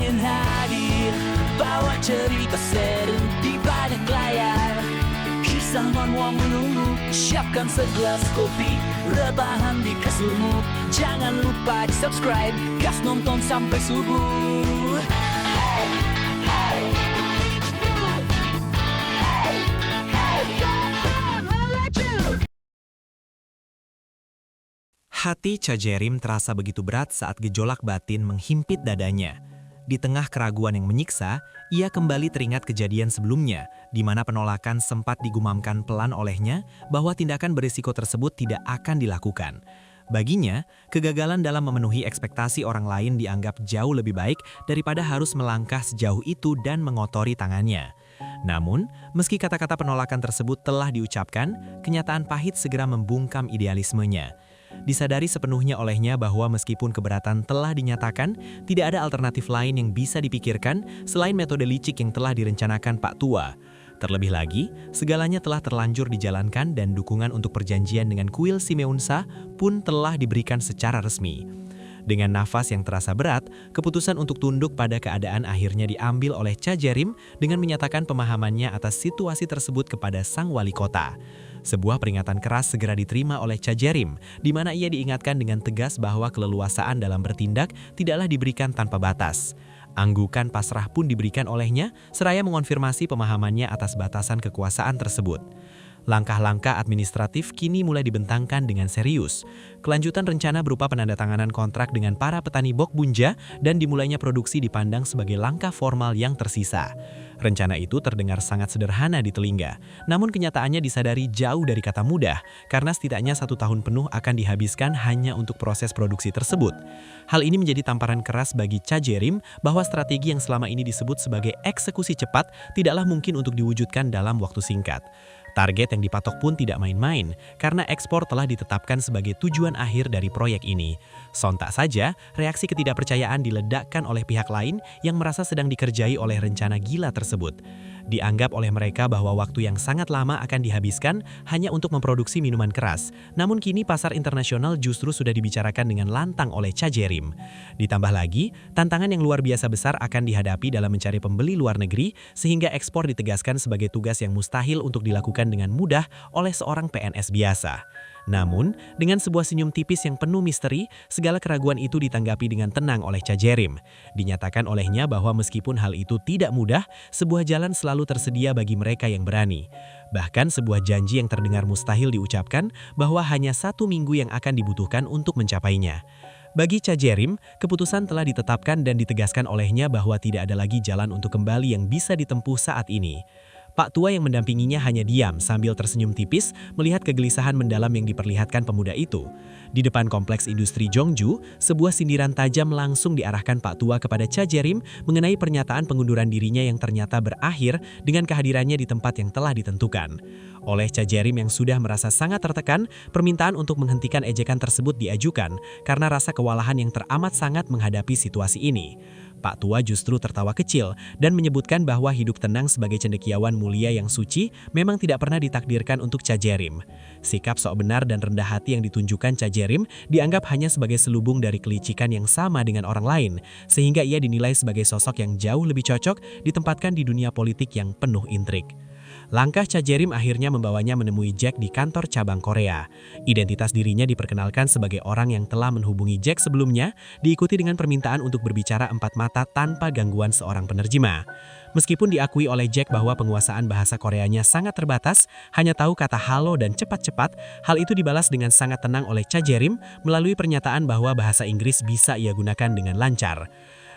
ingin hadir, bawa cerita seru di balik layar. Kisah manual menunggu, siapkan segelas kopi, rebahan di kasurmu. Jangan lupa di subscribe, gas nonton sampai subuh. Hati Cha Jerim terasa begitu berat saat gejolak batin menghimpit dadanya. Di tengah keraguan yang menyiksa, ia kembali teringat kejadian sebelumnya, di mana penolakan sempat digumamkan pelan olehnya bahwa tindakan berisiko tersebut tidak akan dilakukan. Baginya, kegagalan dalam memenuhi ekspektasi orang lain dianggap jauh lebih baik daripada harus melangkah sejauh itu dan mengotori tangannya. Namun, meski kata-kata penolakan tersebut telah diucapkan, kenyataan pahit segera membungkam idealismenya. Disadari sepenuhnya olehnya bahwa meskipun keberatan telah dinyatakan, tidak ada alternatif lain yang bisa dipikirkan selain metode licik yang telah direncanakan Pak Tua. Terlebih lagi, segalanya telah terlanjur dijalankan dan dukungan untuk perjanjian dengan kuil Simeunsa pun telah diberikan secara resmi. Dengan nafas yang terasa berat, keputusan untuk tunduk pada keadaan akhirnya diambil oleh Cha Jerim dengan menyatakan pemahamannya atas situasi tersebut kepada sang wali kota. Sebuah peringatan keras segera diterima oleh Cha Jerim, di mana ia diingatkan dengan tegas bahwa keleluasaan dalam bertindak tidaklah diberikan tanpa batas. Anggukan pasrah pun diberikan olehnya, seraya mengonfirmasi pemahamannya atas batasan kekuasaan tersebut. Langkah-langkah administratif kini mulai dibentangkan dengan serius. Kelanjutan rencana berupa penandatanganan kontrak dengan para petani Bok Bunja dan dimulainya produksi dipandang sebagai langkah formal yang tersisa. Rencana itu terdengar sangat sederhana di telinga, namun kenyataannya disadari jauh dari kata mudah, karena setidaknya 1 tahun penuh akan dihabiskan hanya untuk proses produksi tersebut. Hal ini menjadi tamparan keras bagi Cha Jerim bahwa strategi yang selama ini disebut sebagai eksekusi cepat tidaklah mungkin untuk diwujudkan dalam waktu singkat. Target yang dipatok pun tidak main-main, karena ekspor telah ditetapkan sebagai tujuan akhir dari proyek ini. Sontak saja, reaksi ketidakpercayaan diledakkan oleh pihak lain yang merasa sedang dikerjai oleh rencana gila tersebut. Dianggap oleh mereka bahwa waktu yang sangat lama akan dihabiskan hanya untuk memproduksi minuman keras. Namun kini pasar internasional justru sudah dibicarakan dengan lantang oleh Cha Jerim. Ditambah lagi, tantangan yang luar biasa besar akan dihadapi dalam mencari pembeli luar negeri, sehingga ekspor ditegaskan sebagai tugas yang mustahil untuk dilakukan dengan mudah oleh seorang PNS biasa. Namun, dengan sebuah senyum tipis yang penuh misteri, segala keraguan itu ditanggapi dengan tenang oleh Cha Jerim. Dinyatakan olehnya bahwa meskipun hal itu tidak mudah, sebuah jalan selalu tersedia bagi mereka yang berani. Bahkan sebuah janji yang terdengar mustahil diucapkan bahwa hanya 1 minggu yang akan dibutuhkan untuk mencapainya. Bagi Cha Jerim, keputusan telah ditetapkan dan ditegaskan olehnya bahwa tidak ada lagi jalan untuk kembali yang bisa ditempuh saat ini. Pak Tua yang mendampinginya hanya diam sambil tersenyum tipis melihat kegelisahan mendalam yang diperlihatkan pemuda itu. Di depan kompleks industri Jongju, sebuah sindiran tajam langsung diarahkan Pak Tua kepada Cha Jerim mengenai pernyataan pengunduran dirinya yang ternyata berakhir dengan kehadirannya di tempat yang telah ditentukan. Oleh Cha Jerim yang sudah merasa sangat tertekan, permintaan untuk menghentikan ejekan tersebut diajukan karena rasa kewalahan yang teramat sangat menghadapi situasi ini. Pak Tua justru tertawa kecil dan menyebutkan bahwa hidup tenang sebagai cendekiawan mulia yang suci memang tidak pernah ditakdirkan untuk Cha Jerim. Sikap sok benar dan rendah hati yang ditunjukkan Cha Jerim dianggap hanya sebagai selubung dari kelicikan yang sama dengan orang lain, sehingga ia dinilai sebagai sosok yang jauh lebih cocok ditempatkan di dunia politik yang penuh intrik. Langkah Cha Jerim akhirnya membawanya menemui Jack di kantor cabang Korea. Identitas dirinya diperkenalkan sebagai orang yang telah menghubungi Jack sebelumnya, diikuti dengan permintaan untuk berbicara 4 mata tanpa gangguan seorang penerjemah. Meskipun diakui oleh Jack bahwa penguasaan bahasa Koreanya sangat terbatas, hanya tahu kata halo dan cepat-cepat, hal itu dibalas dengan sangat tenang oleh Cha Jerim melalui pernyataan bahwa bahasa Inggris bisa ia gunakan dengan lancar.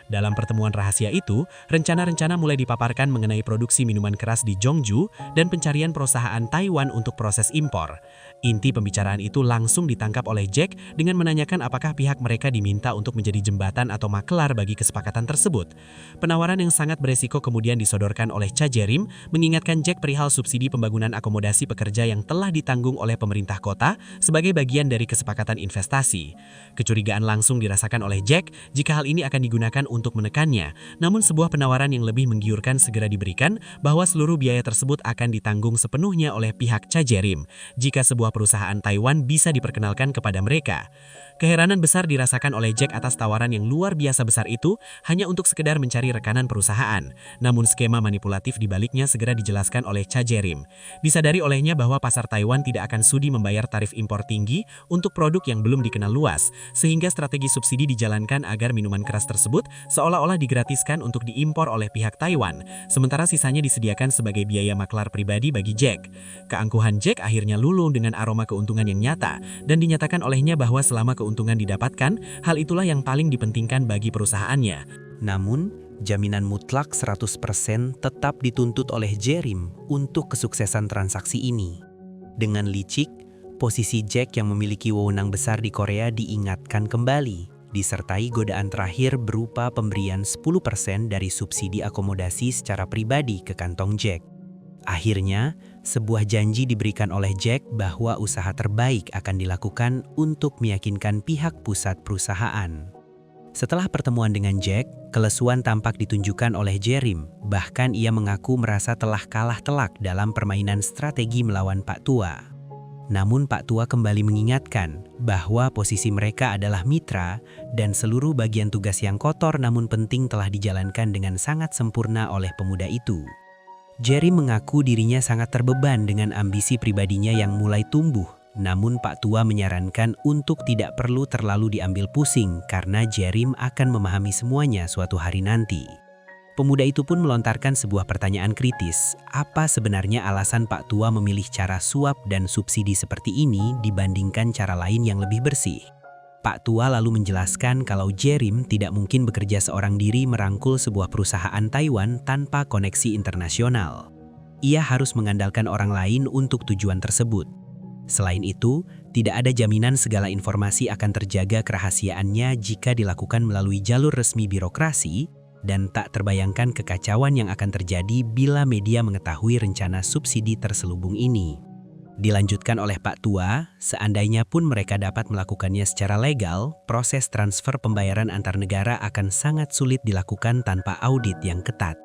Dalam pertemuan rahasia itu, rencana-rencana mulai dipaparkan mengenai produksi minuman keras di Jongju dan pencarian perusahaan Taiwan untuk proses impor. Inti pembicaraan itu langsung ditangkap oleh Jack dengan menanyakan apakah pihak mereka diminta untuk menjadi jembatan atau makelar bagi kesepakatan tersebut. Penawaran yang sangat beresiko kemudian disodorkan oleh Cha Jerim, mengingatkan Jack perihal subsidi pembangunan akomodasi pekerja yang telah ditanggung oleh pemerintah kota sebagai bagian dari kesepakatan investasi. Kecurigaan langsung dirasakan oleh Jack jika hal ini akan digunakan untuk menekannya, namun sebuah penawaran yang lebih menggiurkan segera diberikan bahwa seluruh biaya tersebut akan ditanggung sepenuhnya oleh pihak Cha Jerim jika sebuah perusahaan Taiwan bisa diperkenalkan kepada mereka. Keheranan besar dirasakan oleh Jack atas tawaran yang luar biasa besar itu hanya untuk sekedar mencari rekanan perusahaan. Namun skema manipulatif di baliknya segera dijelaskan oleh Cha Jerim. Disadari olehnya bahwa pasar Taiwan tidak akan sudi membayar tarif impor tinggi untuk produk yang belum dikenal luas, sehingga strategi subsidi dijalankan agar minuman keras tersebut seolah-olah digratiskan untuk diimpor oleh pihak Taiwan, sementara sisanya disediakan sebagai biaya maklar pribadi bagi Jack. Keangkuhan Jack akhirnya luluh dengan aroma keuntungan yang nyata, dan dinyatakan olehnya bahwa selama keuntungan didapatkan, hal itulah yang paling dipentingkan bagi perusahaannya. Namun, jaminan mutlak 100% tetap dituntut oleh Jerim untuk kesuksesan transaksi ini. Dengan licik, posisi Jack yang memiliki wewenang besar di Korea diingatkan kembali, disertai godaan terakhir berupa pemberian 10% dari subsidi akomodasi secara pribadi ke kantong Jack. Akhirnya, sebuah janji diberikan oleh Jack bahwa usaha terbaik akan dilakukan untuk meyakinkan pihak pusat perusahaan. Setelah pertemuan dengan Jack, kelesuan tampak ditunjukkan oleh Jerim. Bahkan ia mengaku merasa telah kalah telak dalam permainan strategi melawan Pak Tua. Namun Pak Tua kembali mengingatkan bahwa posisi mereka adalah mitra dan seluruh bagian tugas yang kotor namun penting telah dijalankan dengan sangat sempurna oleh pemuda itu. Jerim mengaku dirinya sangat terbeban dengan ambisi pribadinya yang mulai tumbuh, namun Pak Tua menyarankan untuk tidak perlu terlalu diambil pusing karena Jerim akan memahami semuanya suatu hari nanti. Pemuda itu pun melontarkan sebuah pertanyaan kritis, apa sebenarnya alasan Pak Tua memilih cara suap dan subsidi seperti ini dibandingkan cara lain yang lebih bersih? Pak Tua lalu menjelaskan kalau Jerim tidak mungkin bekerja seorang diri merangkul sebuah perusahaan Taiwan tanpa koneksi internasional. Ia harus mengandalkan orang lain untuk tujuan tersebut. Selain itu, tidak ada jaminan segala informasi akan terjaga kerahasiaannya jika dilakukan melalui jalur resmi birokrasi, dan tak terbayangkan kekacauan yang akan terjadi bila media mengetahui rencana subsidi terselubung ini. Dilanjutkan oleh Pak Tua, seandainya pun mereka dapat melakukannya secara legal, proses transfer pembayaran antar negara akan sangat sulit dilakukan tanpa audit yang ketat.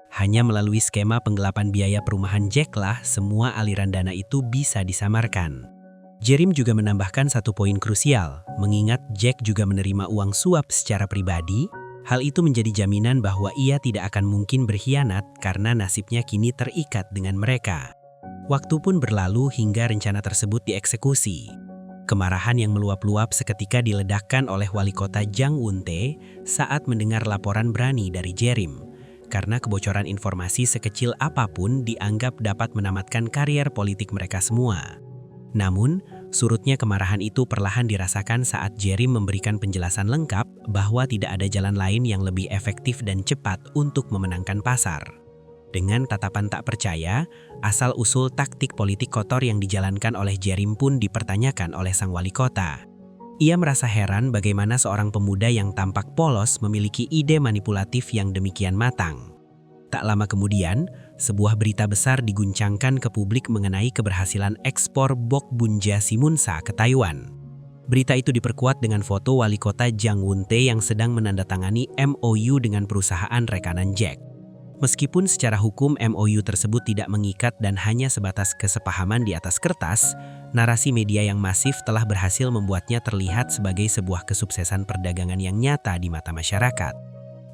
Hanya melalui skema penggelapan biaya perumahan Jack lah semua aliran dana itu bisa disamarkan. Jerim juga menambahkan satu poin krusial, mengingat Jack juga menerima uang suap secara pribadi, hal itu menjadi jaminan bahwa ia tidak akan mungkin berkhianat karena nasibnya kini terikat dengan mereka. Waktu pun berlalu hingga rencana tersebut dieksekusi. Kemarahan yang meluap-luap seketika diledakkan oleh wali kota Jang Won-tae saat mendengar laporan berani dari Jerim. Karena kebocoran informasi sekecil apapun dianggap dapat menamatkan karier politik mereka semua. Namun, surutnya kemarahan itu perlahan dirasakan saat Jerim memberikan penjelasan lengkap bahwa tidak ada jalan lain yang lebih efektif dan cepat untuk memenangkan pasar. Dengan tatapan tak percaya, asal-usul taktik politik kotor yang dijalankan oleh Jerim pun dipertanyakan oleh sang wali kota. Ia merasa heran bagaimana seorang pemuda yang tampak polos memiliki ide manipulatif yang demikian matang. Tak lama kemudian, sebuah berita besar diguncangkan ke publik mengenai keberhasilan ekspor Bok Bunja Simunsa ke Taiwan. Berita itu diperkuat dengan foto wali kota Jang Won-tae yang sedang menandatangani MOU dengan perusahaan rekanan Jack. Meskipun secara hukum MOU tersebut tidak mengikat dan hanya sebatas kesepahaman di atas kertas, narasi media yang masif telah berhasil membuatnya terlihat sebagai sebuah kesuksesan perdagangan yang nyata di mata masyarakat.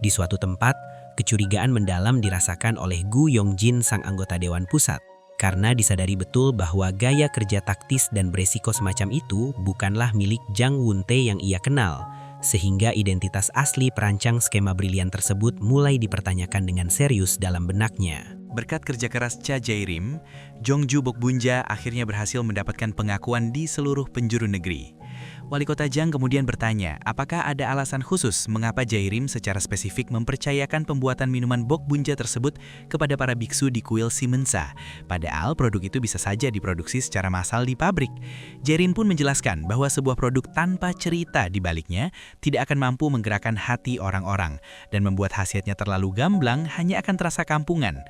Di suatu tempat, kecurigaan mendalam dirasakan oleh Gu Yongjin sang anggota Dewan Pusat, karena disadari betul bahwa gaya kerja taktis dan beresiko semacam itu bukanlah milik Jang Won-tae yang ia kenal, sehingga identitas asli perancang skema brilian tersebut mulai dipertanyakan dengan serius dalam benaknya. Berkat kerja keras Cha Jerim, Jongju Bok Bunja akhirnya berhasil mendapatkan pengakuan di seluruh penjuru negeri. Wali kota Jang kemudian bertanya, apakah ada alasan khusus mengapa Jerim secara spesifik mempercayakan pembuatan minuman Bok Bunja tersebut kepada para biksu di kuil Simunsa, padahal produk itu bisa saja diproduksi secara massal di pabrik. Jerim pun menjelaskan bahwa sebuah produk tanpa cerita di baliknya tidak akan mampu menggerakkan hati orang-orang, dan membuat khasiatnya terlalu gamblang hanya akan terasa kampungan.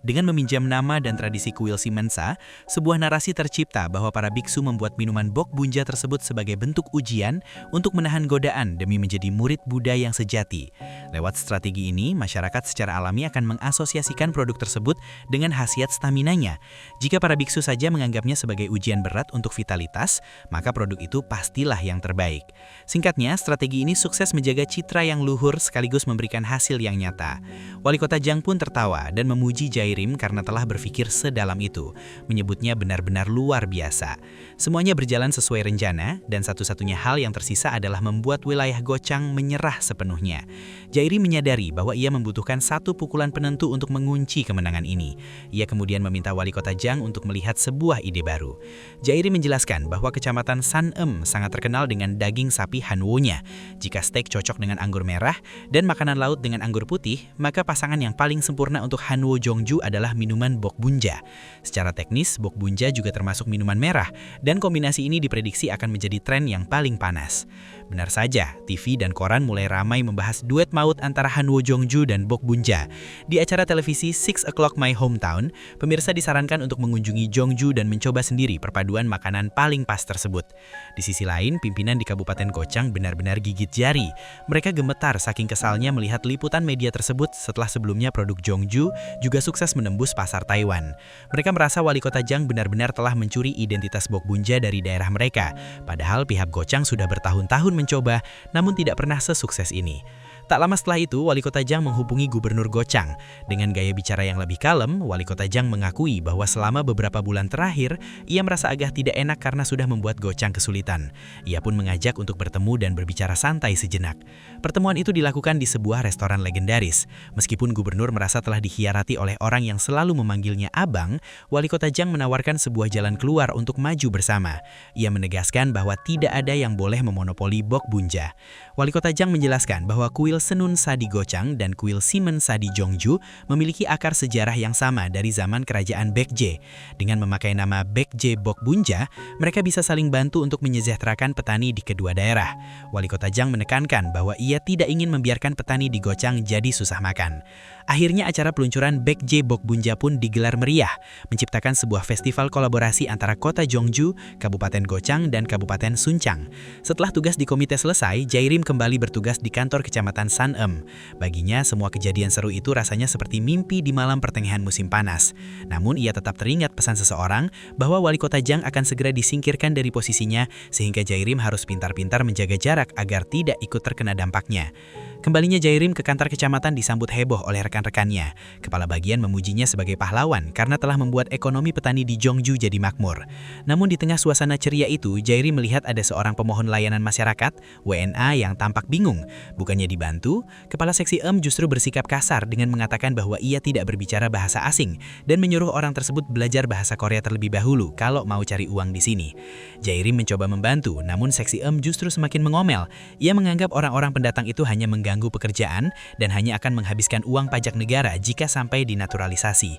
Dengan meminjam nama dan tradisi kuil Simunsa, sebuah narasi tercipta bahwa para biksu membuat minuman Bok Bunja tersebut sebagai bentuk ujian untuk menahan godaan demi menjadi murid Buddha yang sejati. Lewat strategi ini, masyarakat secara alami akan mengasosiasikan produk tersebut dengan khasiat staminanya. Jika para biksu saja menganggapnya sebagai ujian berat untuk vitalitas, maka produk itu pastilah yang terbaik. Singkatnya, strategi ini sukses menjaga citra yang luhur sekaligus memberikan hasil yang nyata. Wali Kota Jang pun tertawa dan memuji Jairim karena telah berpikir sedalam itu, menyebutnya benar-benar luar biasa. Semuanya berjalan sesuai rencana, dan satu-satunya hal yang tersisa adalah membuat wilayah Gochang menyerah sepenuhnya. Jairim menyadari bahwa ia membutuhkan satu pukulan penentu untuk mengunci kemenangan ini. Ia kemudian meminta Wali Kota Jang untuk melihat sebuah ide baru. Jairim menjelaskan bahwa Kecamatan San'em sangat terkenal dengan daging sapi Hanwo-nya. Jika steak cocok dengan anggur merah dan makanan laut dengan anggur putih, maka pasangan yang paling sempurna untuk Hanwo Jongju adalah minuman Bok Bunja. Secara teknis, Bok Bunja juga termasuk minuman merah, dan kombinasi ini diprediksi akan menjadi tren yang paling panas. Benar saja, TV dan koran mulai ramai membahas duet maut antara Hanwo Jongju dan Bok Bunja. Di acara televisi 6 O'Clock My Hometown, pemirsa disarankan untuk mengunjungi Jongju dan mencoba sendiri perpaduan makanan paling pas tersebut. Di sisi lain, pimpinan di Kabupaten Gochang benar-benar gigit jari. Mereka gemetar saking kesalnya melihat liputan media tersebut setelah sebelumnya produk Jongju juga sukses menembus pasar Taiwan. Mereka merasa Wali Kota Jang benar-benar telah mencuri identitas Bok Bunja dari daerah mereka. Padahal pihak Gochang sudah bertahun-tahun mencoba, namun tidak pernah sesukses ini. Tak lama setelah itu, Wali Kota Jang menghubungi Gubernur Gochang. Dengan gaya bicara yang lebih kalem, Wali Kota Jang mengakui bahwa selama beberapa bulan terakhir, ia merasa agak tidak enak karena sudah membuat Gochang kesulitan. Ia pun mengajak untuk bertemu dan berbicara santai sejenak. Pertemuan itu dilakukan di sebuah restoran legendaris. Meskipun Gubernur merasa telah dikhianati oleh orang yang selalu memanggilnya Abang, Wali Kota Jang menawarkan sebuah jalan keluar untuk maju bersama. Ia menegaskan bahwa tidak ada yang boleh memonopoli Bok Bunja. Wali Kota Jang menjelaskan bahwa kuil Senun Sa di Gochang dan kuil Simen Sa di Jongju memiliki akar sejarah yang sama dari zaman kerajaan Baekje. Dengan memakai nama Baekje Bok Bunja, mereka bisa saling bantu untuk menyejahterakan petani di kedua daerah. Wali Kota Jang menekankan bahwa ia tidak ingin membiarkan petani di Gochang jadi susah makan. Akhirnya acara peluncuran Baekje Bok Bunja pun digelar meriah, menciptakan sebuah festival kolaborasi antara kota Jongju, Kabupaten Gochang, dan Kabupaten Sunchang. Setelah tugas di komite selesai, Jairim kembali bertugas di kantor Kecamatan San'em. Baginya, semua kejadian seru itu rasanya seperti mimpi di malam pertengahan musim panas. Namun ia tetap teringat pesan seseorang bahwa Wali Kota Jang akan segera disingkirkan dari posisinya, sehingga Jairim harus pintar-pintar menjaga jarak agar tidak ikut terkena dampaknya. Kembalinya Jairim ke kantor kecamatan disambut heboh oleh rekan-rekannya. Kepala bagian memujinya sebagai pahlawan karena telah membuat ekonomi petani di Jongju jadi makmur. Namun di tengah suasana ceria itu, Jairim melihat ada seorang pemohon layanan masyarakat, WNA, yang tampak bingung. Bukannya dibantu, Kepala Seksi justru bersikap kasar dengan mengatakan bahwa ia tidak berbicara bahasa asing dan menyuruh orang tersebut belajar bahasa Korea terlebih dahulu kalau mau cari uang di sini. Jairim mencoba membantu, namun Seksi justru semakin mengomel. Ia menganggap orang-orang pendatang itu hanya mengganggu pekerjaan dan hanya akan menghabiskan uang pajak negara jika sampai dinaturalisasi.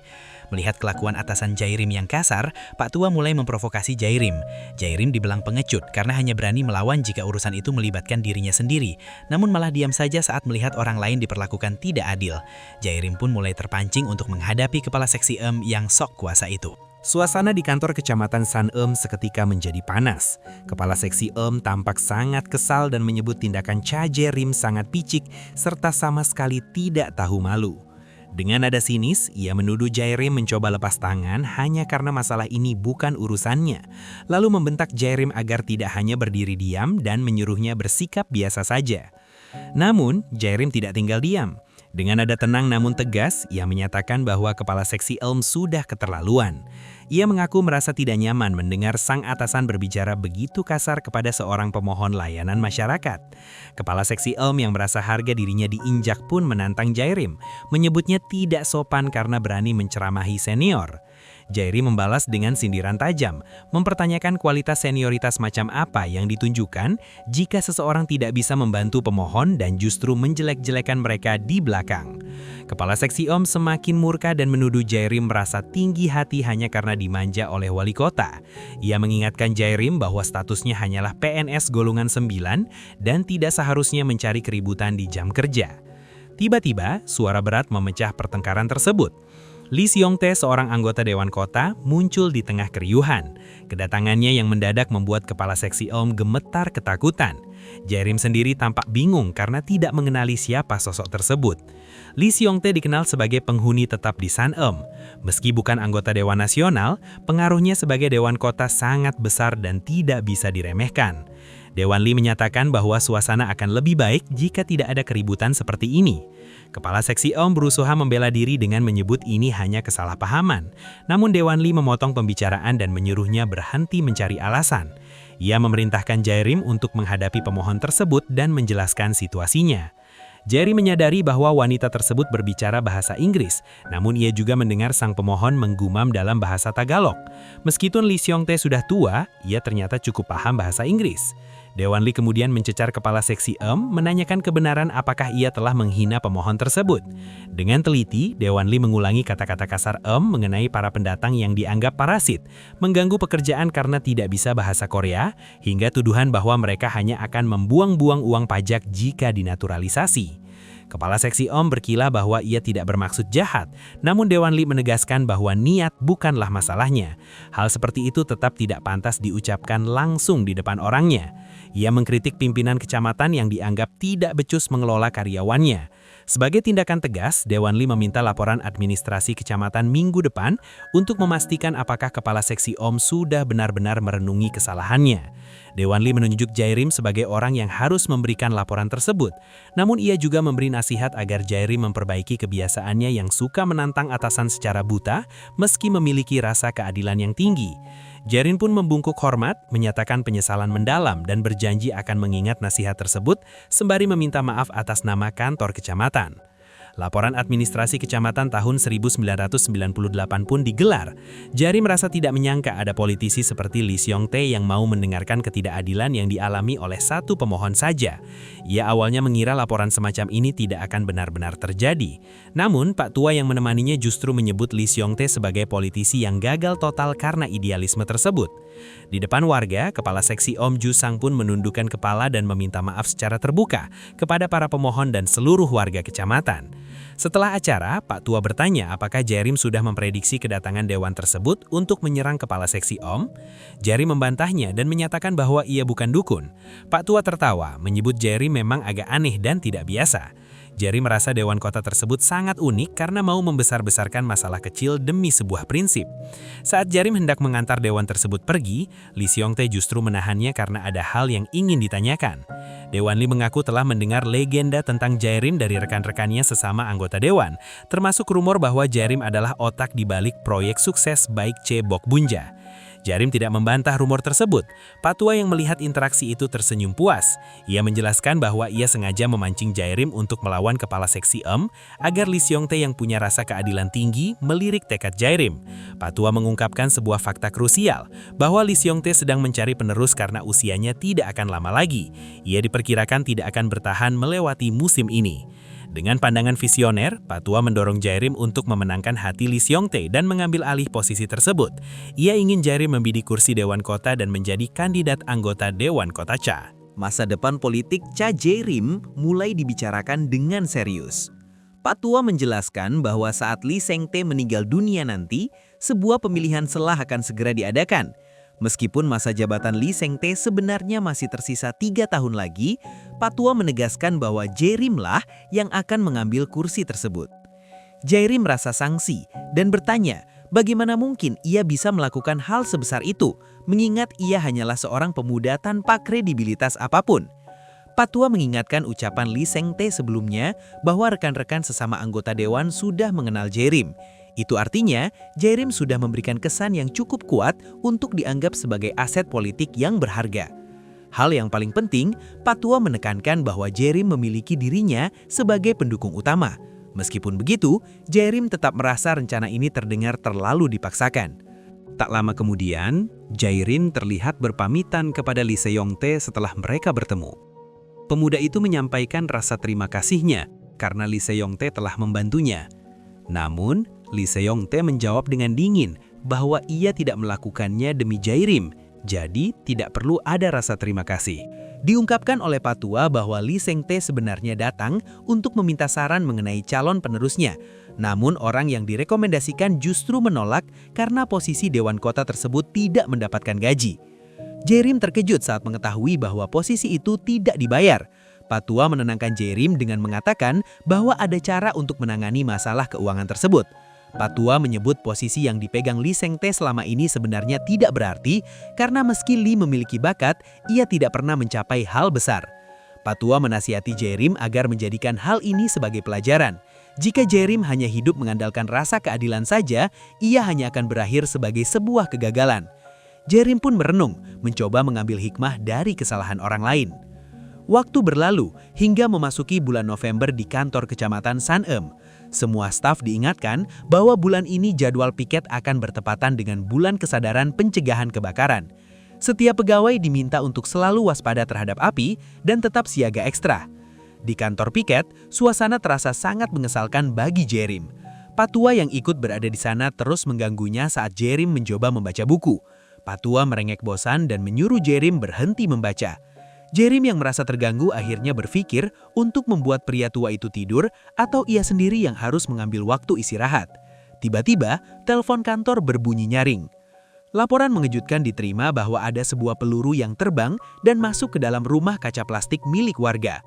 Melihat kelakuan atasan Jairim yang kasar, Pak Tua mulai memprovokasi Jairim. Jairim dibilang pengecut karena hanya berani melawan jika urusan itu melibatkan dirinya sendiri, namun malah diam saja saat melihat orang lain diperlakukan tidak adil. Jairim pun mulai terpancing untuk menghadapi Kepala Seksi yang sok kuasa itu. Suasana di kantor Kecamatan San'em seketika menjadi panas. Kepala Seksi tampak sangat kesal dan menyebut tindakan Cha Jairim sangat picik serta sama sekali tidak tahu malu. Dengan nada sinis, ia menuduh Jairim mencoba lepas tangan hanya karena masalah ini bukan urusannya. Lalu membentak Jairim agar tidak hanya berdiri diam dan menyuruhnya bersikap biasa saja. Namun, Jairim tidak tinggal diam. Dengan nada tenang namun tegas, ia menyatakan bahwa Kepala Seksi sudah keterlaluan. Ia mengaku merasa tidak nyaman mendengar sang atasan berbicara begitu kasar kepada seorang pemohon layanan masyarakat. Kepala Seksi yang merasa harga dirinya diinjak pun menantang Jairim, menyebutnya tidak sopan karena berani menceramahi senior. Jairim membalas dengan sindiran tajam, mempertanyakan kualitas senioritas macam apa yang ditunjukkan jika seseorang tidak bisa membantu pemohon dan justru menjelek-jelekan mereka di belakang. Kepala Seksi semakin murka dan menuduh Jairim merasa tinggi hati hanya karena dimanja oleh wali kota. Ia mengingatkan Jairim bahwa statusnya hanyalah PNS golongan 9 dan tidak seharusnya mencari keributan di jam kerja. Tiba-tiba, suara berat memecah pertengkaran tersebut. Lee Seong-tae, seorang anggota Dewan Kota, muncul di tengah keriuhan. Kedatangannya yang mendadak membuat Kepala Seksi gemetar ketakutan. Jairim sendiri tampak bingung karena tidak mengenali siapa sosok tersebut. Lee Seong-tae dikenal sebagai penghuni tetap di Saneum. Meski bukan anggota Dewan Nasional, pengaruhnya sebagai Dewan Kota sangat besar dan tidak bisa diremehkan. Dewan Lee menyatakan bahwa suasana akan lebih baik jika tidak ada keributan seperti ini. Kepala Seksi Eum berusaha membela diri dengan menyebut ini hanya kesalahpahaman. Namun Dewan Lee memotong pembicaraan dan menyuruhnya berhenti mencari alasan. Ia memerintahkan Jairim untuk menghadapi pemohon tersebut dan menjelaskan situasinya. Jairim menyadari bahwa wanita tersebut berbicara bahasa Inggris, namun ia juga mendengar sang pemohon menggumam dalam bahasa Tagalog. Meskipun Lee Seong-tae sudah tua, ia ternyata cukup paham bahasa Inggris. Dewan Lee kemudian mencecar Kepala Seksi Eum, menanyakan kebenaran apakah ia telah menghina pemohon tersebut. Dengan teliti, Dewan Lee mengulangi kata-kata kasar Eum mengenai para pendatang yang dianggap parasit, mengganggu pekerjaan karena tidak bisa bahasa Korea, hingga tuduhan bahwa mereka hanya akan membuang-buang uang pajak jika dinaturalisasi. Kepala Seksi Eum berkilah bahwa ia tidak bermaksud jahat, namun Dewan Lee menegaskan bahwa niat bukanlah masalahnya. Hal seperti itu tetap tidak pantas diucapkan langsung di depan orangnya. Ia mengkritik pimpinan kecamatan yang dianggap tidak becus mengelola karyawannya. Sebagai tindakan tegas, Dewan Lee meminta laporan administrasi kecamatan minggu depan untuk memastikan apakah Kepala Seksi Eum sudah benar-benar merenungi kesalahannya. Dewan Lee menunjuk Jairim sebagai orang yang harus memberikan laporan tersebut. Namun ia juga memberi nasihat agar Jairim memperbaiki kebiasaannya yang suka menantang atasan secara buta meski memiliki rasa keadilan yang tinggi. Jairim pun membungkuk hormat, menyatakan penyesalan mendalam dan berjanji akan mengingat nasihat tersebut sembari meminta maaf atas nama kantor kecamatan. Laporan administrasi kecamatan tahun 1998 pun digelar. Jairim merasa tidak menyangka ada politisi seperti Lee Seong-tae yang mau mendengarkan ketidakadilan yang dialami oleh satu pemohon saja. Ia awalnya mengira laporan semacam ini tidak akan benar-benar terjadi. Namun, Pak Tua yang menemaninya justru menyebut Lee Seong-tae sebagai politisi yang gagal total karena idealisme tersebut. Di depan warga, Kepala Seksi Eum Ju Sang pun menundukkan kepala dan meminta maaf secara terbuka kepada para pemohon dan seluruh warga kecamatan. Setelah acara, Pak Tua bertanya apakah Jairim sudah memprediksi kedatangan dewan tersebut untuk menyerang Kepala Seksi Eum. Jairim membantahnya dan menyatakan bahwa ia bukan dukun. Pak Tua tertawa, menyebut Jairim memang agak aneh dan tidak biasa. Jairim merasa dewan kota tersebut sangat unik karena mau membesar-besarkan masalah kecil demi sebuah prinsip. Saat Jairim hendak mengantar dewan tersebut pergi, Lee Seong-tae justru menahannya karena ada hal yang ingin ditanyakan. Dewan Lee mengaku telah mendengar legenda tentang Jairim dari rekan-rekannya sesama anggota dewan, termasuk rumor bahwa Jairim adalah otak di balik proyek sukses Baik C Bok Bunja. Jairim tidak membantah rumor tersebut. Pak Tua yang melihat interaksi itu tersenyum puas. Ia menjelaskan bahwa ia sengaja memancing Jairim untuk melawan Kepala Seksi Eum agar Lee Seong-tae yang punya rasa keadilan tinggi melirik tekad Jairim. Pak Tua mengungkapkan sebuah fakta krusial, bahwa Lee Seong-tae sedang mencari penerus karena usianya tidak akan lama lagi. Ia diperkirakan tidak akan bertahan melewati musim ini. Dengan pandangan visioner, Pak Tua mendorong Jairim untuk memenangkan hati Lee Seong-tae dan mengambil alih posisi tersebut. Ia ingin Jairim membidik kursi Dewan Kota dan menjadi kandidat anggota Dewan Kota Cha. Masa depan politik Cha Jairim mulai dibicarakan dengan serius. Pak Tua menjelaskan bahwa saat Lee Seong-tae meninggal dunia nanti, sebuah pemilihan selah akan segera diadakan. Meskipun masa jabatan Lee Seong-tae sebenarnya masih tersisa 3 tahun lagi, Pak Tua menegaskan bahwa Jairim lah yang akan mengambil kursi tersebut. Jairim merasa sangsi dan bertanya bagaimana mungkin ia bisa melakukan hal sebesar itu, mengingat ia hanyalah seorang pemuda tanpa kredibilitas apapun. Pak Tua mengingatkan ucapan Lee Seong-tae sebelumnya bahwa rekan-rekan sesama anggota dewan sudah mengenal Jairim. Itu artinya, Jairim sudah memberikan kesan yang cukup kuat untuk dianggap sebagai aset politik yang berharga. Hal yang paling penting, Pak Tua menekankan bahwa Jairim memiliki dirinya sebagai pendukung utama. Meskipun begitu, Jairim tetap merasa rencana ini terdengar terlalu dipaksakan. Tak lama kemudian, Jairim terlihat berpamitan kepada Lee Seong-tae setelah mereka bertemu. Pemuda itu menyampaikan rasa terima kasihnya karena Lee Seong-tae telah membantunya. Namun, Lee Seong-tae menjawab dengan dingin bahwa ia tidak melakukannya demi Jairim, jadi tidak perlu ada rasa terima kasih. Diungkapkan oleh Pak Tua bahwa Lee Seong-tae sebenarnya datang untuk meminta saran mengenai calon penerusnya. Namun orang yang direkomendasikan justru menolak karena posisi Dewan Kota tersebut tidak mendapatkan gaji. Jairim terkejut saat mengetahui bahwa posisi itu tidak dibayar. Patua menenangkan Jairim dengan mengatakan bahwa ada cara untuk menangani masalah keuangan tersebut. Patua menyebut posisi yang dipegang Lee Seng-tae selama ini sebenarnya tidak berarti karena meski Lee memiliki bakat, ia tidak pernah mencapai hal besar. Patua menasihati Jairim agar menjadikan hal ini sebagai pelajaran. Jika Jairim hanya hidup mengandalkan rasa keadilan saja, ia hanya akan berakhir sebagai sebuah kegagalan. Jairim pun merenung, mencoba mengambil hikmah dari kesalahan orang lain. Waktu berlalu hingga memasuki bulan November di kantor kecamatan Sanem. Semua staf diingatkan bahwa bulan ini jadwal piket akan bertepatan dengan bulan kesadaran pencegahan kebakaran. Setiap pegawai diminta untuk selalu waspada terhadap api dan tetap siaga ekstra. Di kantor piket, suasana terasa sangat mengesalkan bagi Jairim. Patua yang ikut berada di sana terus mengganggunya saat Jairim mencoba membaca buku. Patua merengek bosan dan menyuruh Jairim berhenti membaca. Jairim yang merasa terganggu akhirnya berpikir untuk membuat pria tua itu tidur atau ia sendiri yang harus mengambil waktu istirahat. Tiba-tiba, telepon kantor berbunyi nyaring. Laporan mengejutkan diterima bahwa ada sebuah peluru yang terbang dan masuk ke dalam rumah kaca plastik milik warga.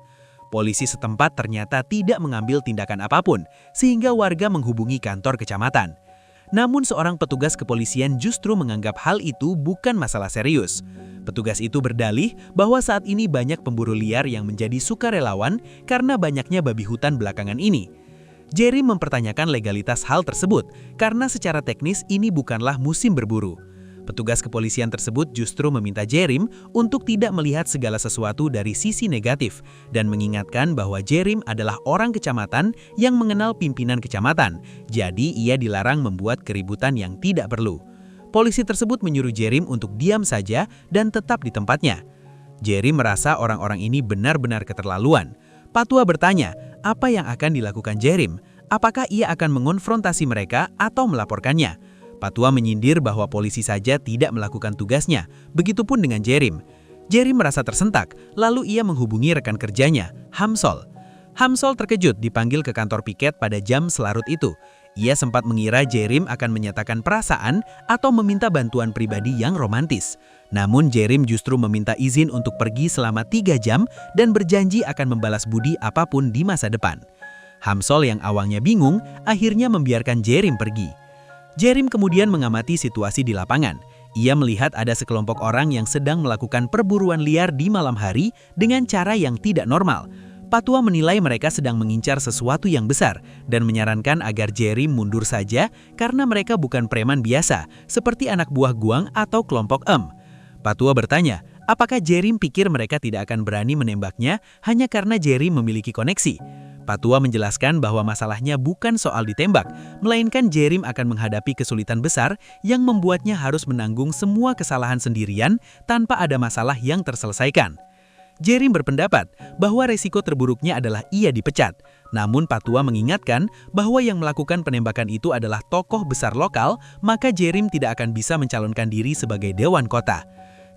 Polisi setempat ternyata tidak mengambil tindakan apapun, sehingga warga menghubungi kantor kecamatan. Namun seorang petugas kepolisian justru menganggap hal itu bukan masalah serius. Petugas itu berdalih bahwa saat ini banyak pemburu liar yang menjadi sukarelawan karena banyaknya babi hutan belakangan ini. Jairim mempertanyakan legalitas hal tersebut karena secara teknis ini bukanlah musim berburu. Petugas kepolisian tersebut justru meminta Jairim untuk tidak melihat segala sesuatu dari sisi negatif dan mengingatkan bahwa Jairim adalah orang kecamatan yang mengenal pimpinan kecamatan, jadi ia dilarang membuat keributan yang tidak perlu. Polisi tersebut menyuruh Jairim untuk diam saja dan tetap di tempatnya. Jairim merasa orang-orang ini benar-benar keterlaluan. Patua bertanya, apa yang akan dilakukan Jairim? Apakah ia akan mengonfrontasi mereka atau melaporkannya? Patua menyindir bahwa polisi saja tidak melakukan tugasnya, begitupun dengan Jairim. Jairim merasa tersentak, lalu ia menghubungi rekan kerjanya, Hamsol. Hamsol terkejut dipanggil ke kantor piket pada jam selarut itu. Ia sempat mengira Jairim akan menyatakan perasaan atau meminta bantuan pribadi yang romantis. Namun Jairim justru meminta izin untuk pergi selama 3 jam dan berjanji akan membalas budi apapun di masa depan. Hamsol yang awalnya bingung, akhirnya membiarkan Jairim pergi. Jairim kemudian mengamati situasi di lapangan. Ia melihat ada sekelompok orang yang sedang melakukan perburuan liar di malam hari dengan cara yang tidak normal. Patua menilai mereka sedang mengincar sesuatu yang besar dan menyarankan agar Jairim mundur saja karena mereka bukan preman biasa, seperti anak buah Guang atau kelompok Em. Patua bertanya, apakah Jairim pikir mereka tidak akan berani menembaknya hanya karena Jairim memiliki koneksi? Patua menjelaskan bahwa masalahnya bukan soal ditembak, melainkan Jairim akan menghadapi kesulitan besar yang membuatnya harus menanggung semua kesalahan sendirian tanpa ada masalah yang terselesaikan. Jairim berpendapat bahwa resiko terburuknya adalah ia dipecat. Namun Patua mengingatkan bahwa yang melakukan penembakan itu adalah tokoh besar lokal, maka Jairim tidak akan bisa mencalonkan diri sebagai dewan kota.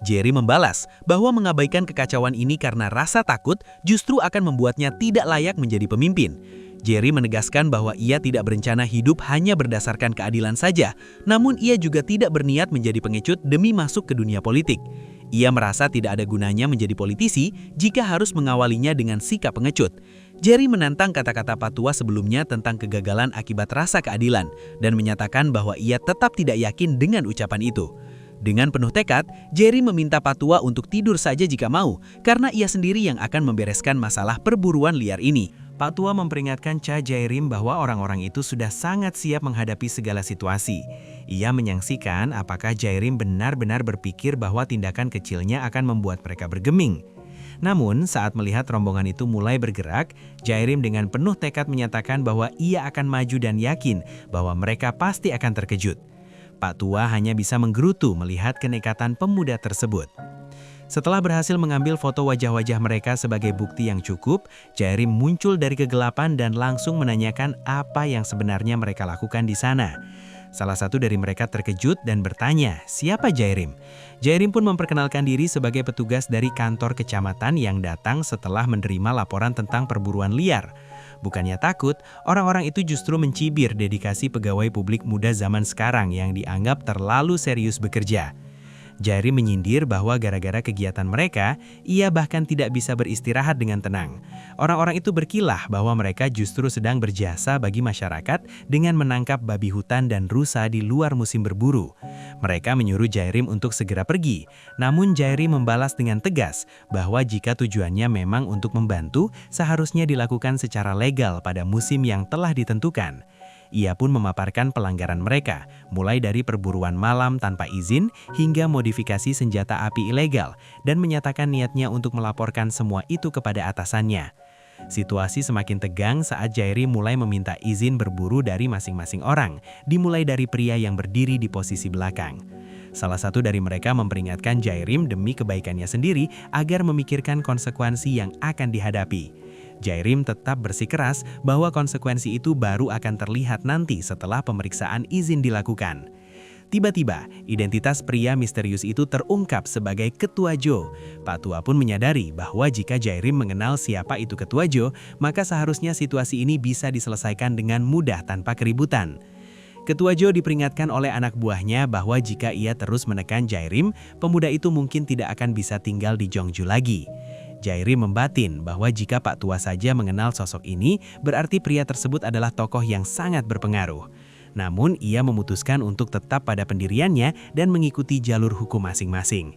Jairim membalas bahwa mengabaikan kekacauan ini karena rasa takut justru akan membuatnya tidak layak menjadi pemimpin. Jairim menegaskan bahwa ia tidak berencana hidup hanya berdasarkan keadilan saja, namun ia juga tidak berniat menjadi pengecut demi masuk ke dunia politik. Ia merasa tidak ada gunanya menjadi politisi jika harus mengawalinya dengan sikap pengecut. Jairim menantang kata-kata Patua sebelumnya tentang kegagalan akibat rasa keadilan dan menyatakan bahwa ia tetap tidak yakin dengan ucapan itu. Dengan penuh tekad, Jairim meminta Patua untuk tidur saja jika mau, karena ia sendiri yang akan membereskan masalah perburuan liar ini. Patua memperingatkan Cha Jairim bahwa orang-orang itu sudah sangat siap menghadapi segala situasi. Ia menyaksikan apakah Jairim benar-benar berpikir bahwa tindakan kecilnya akan membuat mereka bergeming. Namun, saat melihat rombongan itu mulai bergerak, Jairim dengan penuh tekad menyatakan bahwa ia akan maju dan yakin bahwa mereka pasti akan terkejut. Patua hanya bisa menggerutu melihat kenekatan pemuda tersebut. Setelah berhasil mengambil foto wajah-wajah mereka sebagai bukti yang cukup, Jairim muncul dari kegelapan dan langsung menanyakan apa yang sebenarnya mereka lakukan di sana. Salah satu dari mereka terkejut dan bertanya, siapa Jairim? Jairim pun memperkenalkan diri sebagai petugas dari kantor kecamatan yang datang setelah menerima laporan tentang perburuan liar. Bukannya takut, orang-orang itu justru mencibir dedikasi pegawai publik muda zaman sekarang yang dianggap terlalu serius bekerja. Jairim menyindir bahwa gara-gara kegiatan mereka, ia bahkan tidak bisa beristirahat dengan tenang. Orang-orang itu berkilah bahwa mereka justru sedang berjasa bagi masyarakat dengan menangkap babi hutan dan rusa di luar musim berburu. Mereka menyuruh Jairim untuk segera pergi, namun Jairim membalas dengan tegas bahwa jika tujuannya memang untuk membantu, seharusnya dilakukan secara legal pada musim yang telah ditentukan. Ia pun memaparkan pelanggaran mereka, mulai dari perburuan malam tanpa izin hingga modifikasi senjata api ilegal, dan menyatakan niatnya untuk melaporkan semua itu kepada atasannya. Situasi semakin tegang saat Jairim mulai meminta izin berburu dari masing-masing orang, dimulai dari pria yang berdiri di posisi belakang. Salah satu dari mereka memperingatkan Jairim demi kebaikannya sendiri agar memikirkan konsekuensi yang akan dihadapi. Jairim tetap bersikeras bahwa konsekuensi itu baru akan terlihat nanti setelah pemeriksaan izin dilakukan. Tiba-tiba, identitas pria misterius itu terungkap sebagai Ketua Jo. Pak Tua pun menyadari bahwa jika Jairim mengenal siapa itu Ketua Jo, maka seharusnya situasi ini bisa diselesaikan dengan mudah tanpa keributan. Ketua Jo diperingatkan oleh anak buahnya bahwa jika ia terus menekan Jairim, pemuda itu mungkin tidak akan bisa tinggal di Jeongju lagi. Jairim membatin bahwa jika Pak Tua saja mengenal sosok ini, berarti pria tersebut adalah tokoh yang sangat berpengaruh. Namun, ia memutuskan untuk tetap pada pendiriannya dan mengikuti jalur hukum masing-masing.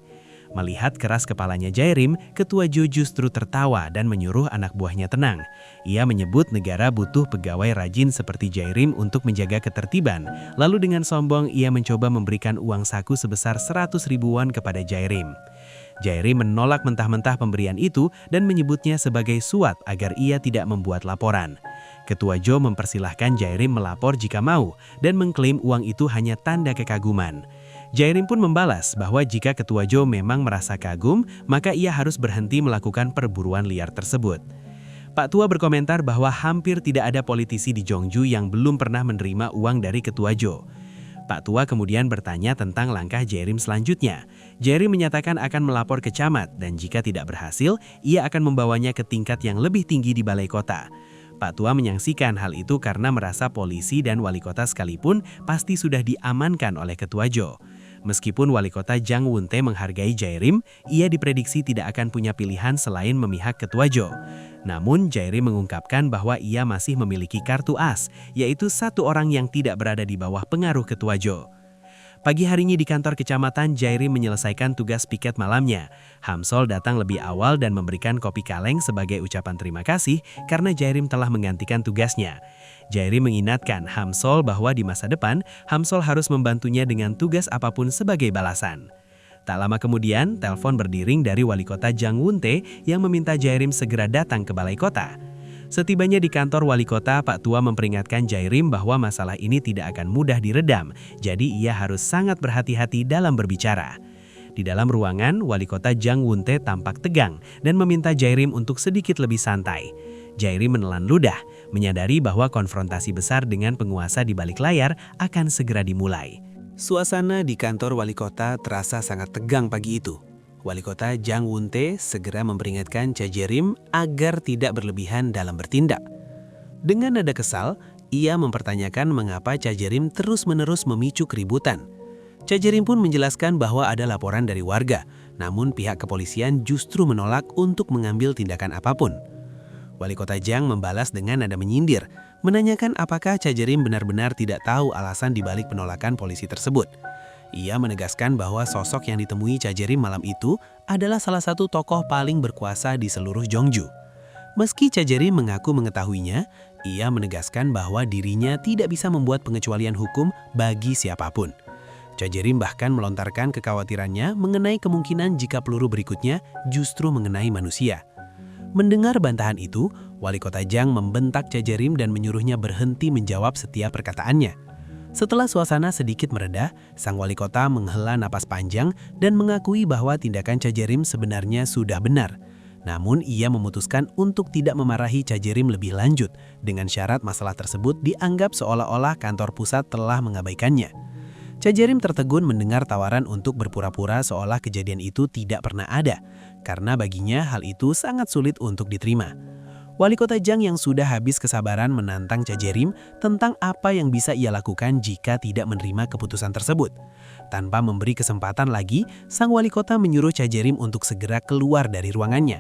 Melihat keras kepalanya Jairim, Ketua Jo justru tertawa dan menyuruh anak buahnya tenang. Ia menyebut negara butuh pegawai rajin seperti Jairim untuk menjaga ketertiban. Lalu dengan sombong, ia mencoba memberikan uang saku sebesar 100.000 won kepada Jairim. Jairim menolak mentah-mentah pemberian itu dan menyebutnya sebagai suap agar ia tidak membuat laporan. Ketua Jo mempersilahkan Jairim melapor jika mau dan mengklaim uang itu hanya tanda kekaguman. Jairim pun membalas bahwa jika Ketua Jo memang merasa kagum, maka ia harus berhenti melakukan perburuan liar tersebut. Pak Tua berkomentar bahwa hampir tidak ada politisi di Jeongju yang belum pernah menerima uang dari Ketua Jo. Pak Tua kemudian bertanya tentang langkah Jairim selanjutnya. Jairim menyatakan akan melapor ke camat dan jika tidak berhasil, ia akan membawanya ke tingkat yang lebih tinggi di balai kota. Pak Tua menyaksikan hal itu karena merasa polisi dan wali kota sekalipun pasti sudah diamankan oleh Ketua Jo. Meskipun wali kota Jang Won-tae menghargai Jairim, ia diprediksi tidak akan punya pilihan selain memihak Ketua Jo. Namun Jairim mengungkapkan bahwa ia masih memiliki kartu as, yaitu satu orang yang tidak berada di bawah pengaruh Ketua Jo. Pagi harinya di kantor kecamatan, Jairim menyelesaikan tugas piket malamnya. Hamsol datang lebih awal dan memberikan kopi kaleng sebagai ucapan terima kasih karena Jairim telah menggantikan tugasnya. Jairim mengingatkan Hamsol bahwa di masa depan, Hamsol harus membantunya dengan tugas apapun sebagai balasan. Tak lama kemudian, telepon berdering dari wali kota Jang Won-tae yang meminta Jairim segera datang ke balai kota. Setibanya di kantor wali kota, Pak Tua memperingatkan Jairim bahwa masalah ini tidak akan mudah diredam, jadi ia harus sangat berhati-hati dalam berbicara. Di dalam ruangan, wali kota Jang Won-tae tampak tegang dan meminta Jairim untuk sedikit lebih santai. Jairim menelan ludah, menyadari bahwa konfrontasi besar dengan penguasa di balik layar akan segera dimulai. Suasana di kantor wali kota terasa sangat tegang pagi itu. Wali kota Jang Won-tae segera memperingatkan Cha Jairim agar tidak berlebihan dalam bertindak. Dengan nada kesal, ia mempertanyakan mengapa Cha Jairim terus-menerus memicu keributan. Cha Jairim pun menjelaskan bahwa ada laporan dari warga, namun pihak kepolisian justru menolak untuk mengambil tindakan apapun. Wali kota Jang membalas dengan nada menyindir, menanyakan apakah Cha Jairim benar-benar tidak tahu alasan dibalik penolakan polisi tersebut. Ia menegaskan bahwa sosok yang ditemui Cha Jairim malam itu adalah salah satu tokoh paling berkuasa di seluruh Jeongju. Meski Cha Jairim mengaku mengetahuinya, ia menegaskan bahwa dirinya tidak bisa membuat pengecualian hukum bagi siapapun. Cha Jairim bahkan melontarkan kekhawatirannya mengenai kemungkinan jika peluru berikutnya justru mengenai manusia. Mendengar bantahan itu, wali kota Jang membentak Cha Jairim dan menyuruhnya berhenti menjawab setiap perkataannya. Setelah suasana sedikit mereda, sang wali kota menghela napas panjang dan mengakui bahwa tindakan Cha Jairim sebenarnya sudah benar. Namun ia memutuskan untuk tidak memarahi Cha Jairim lebih lanjut dengan syarat masalah tersebut dianggap seolah-olah kantor pusat telah mengabaikannya. Cha Jairim tertegun mendengar tawaran untuk berpura-pura seolah kejadian itu tidak pernah ada, karena baginya hal itu sangat sulit untuk diterima. Wali kota Jang yang sudah habis kesabaran menantang Cha Jerim tentang apa yang bisa ia lakukan jika tidak menerima keputusan tersebut. Tanpa memberi kesempatan lagi, sang wali kota menyuruh Cha Jerim untuk segera keluar dari ruangannya.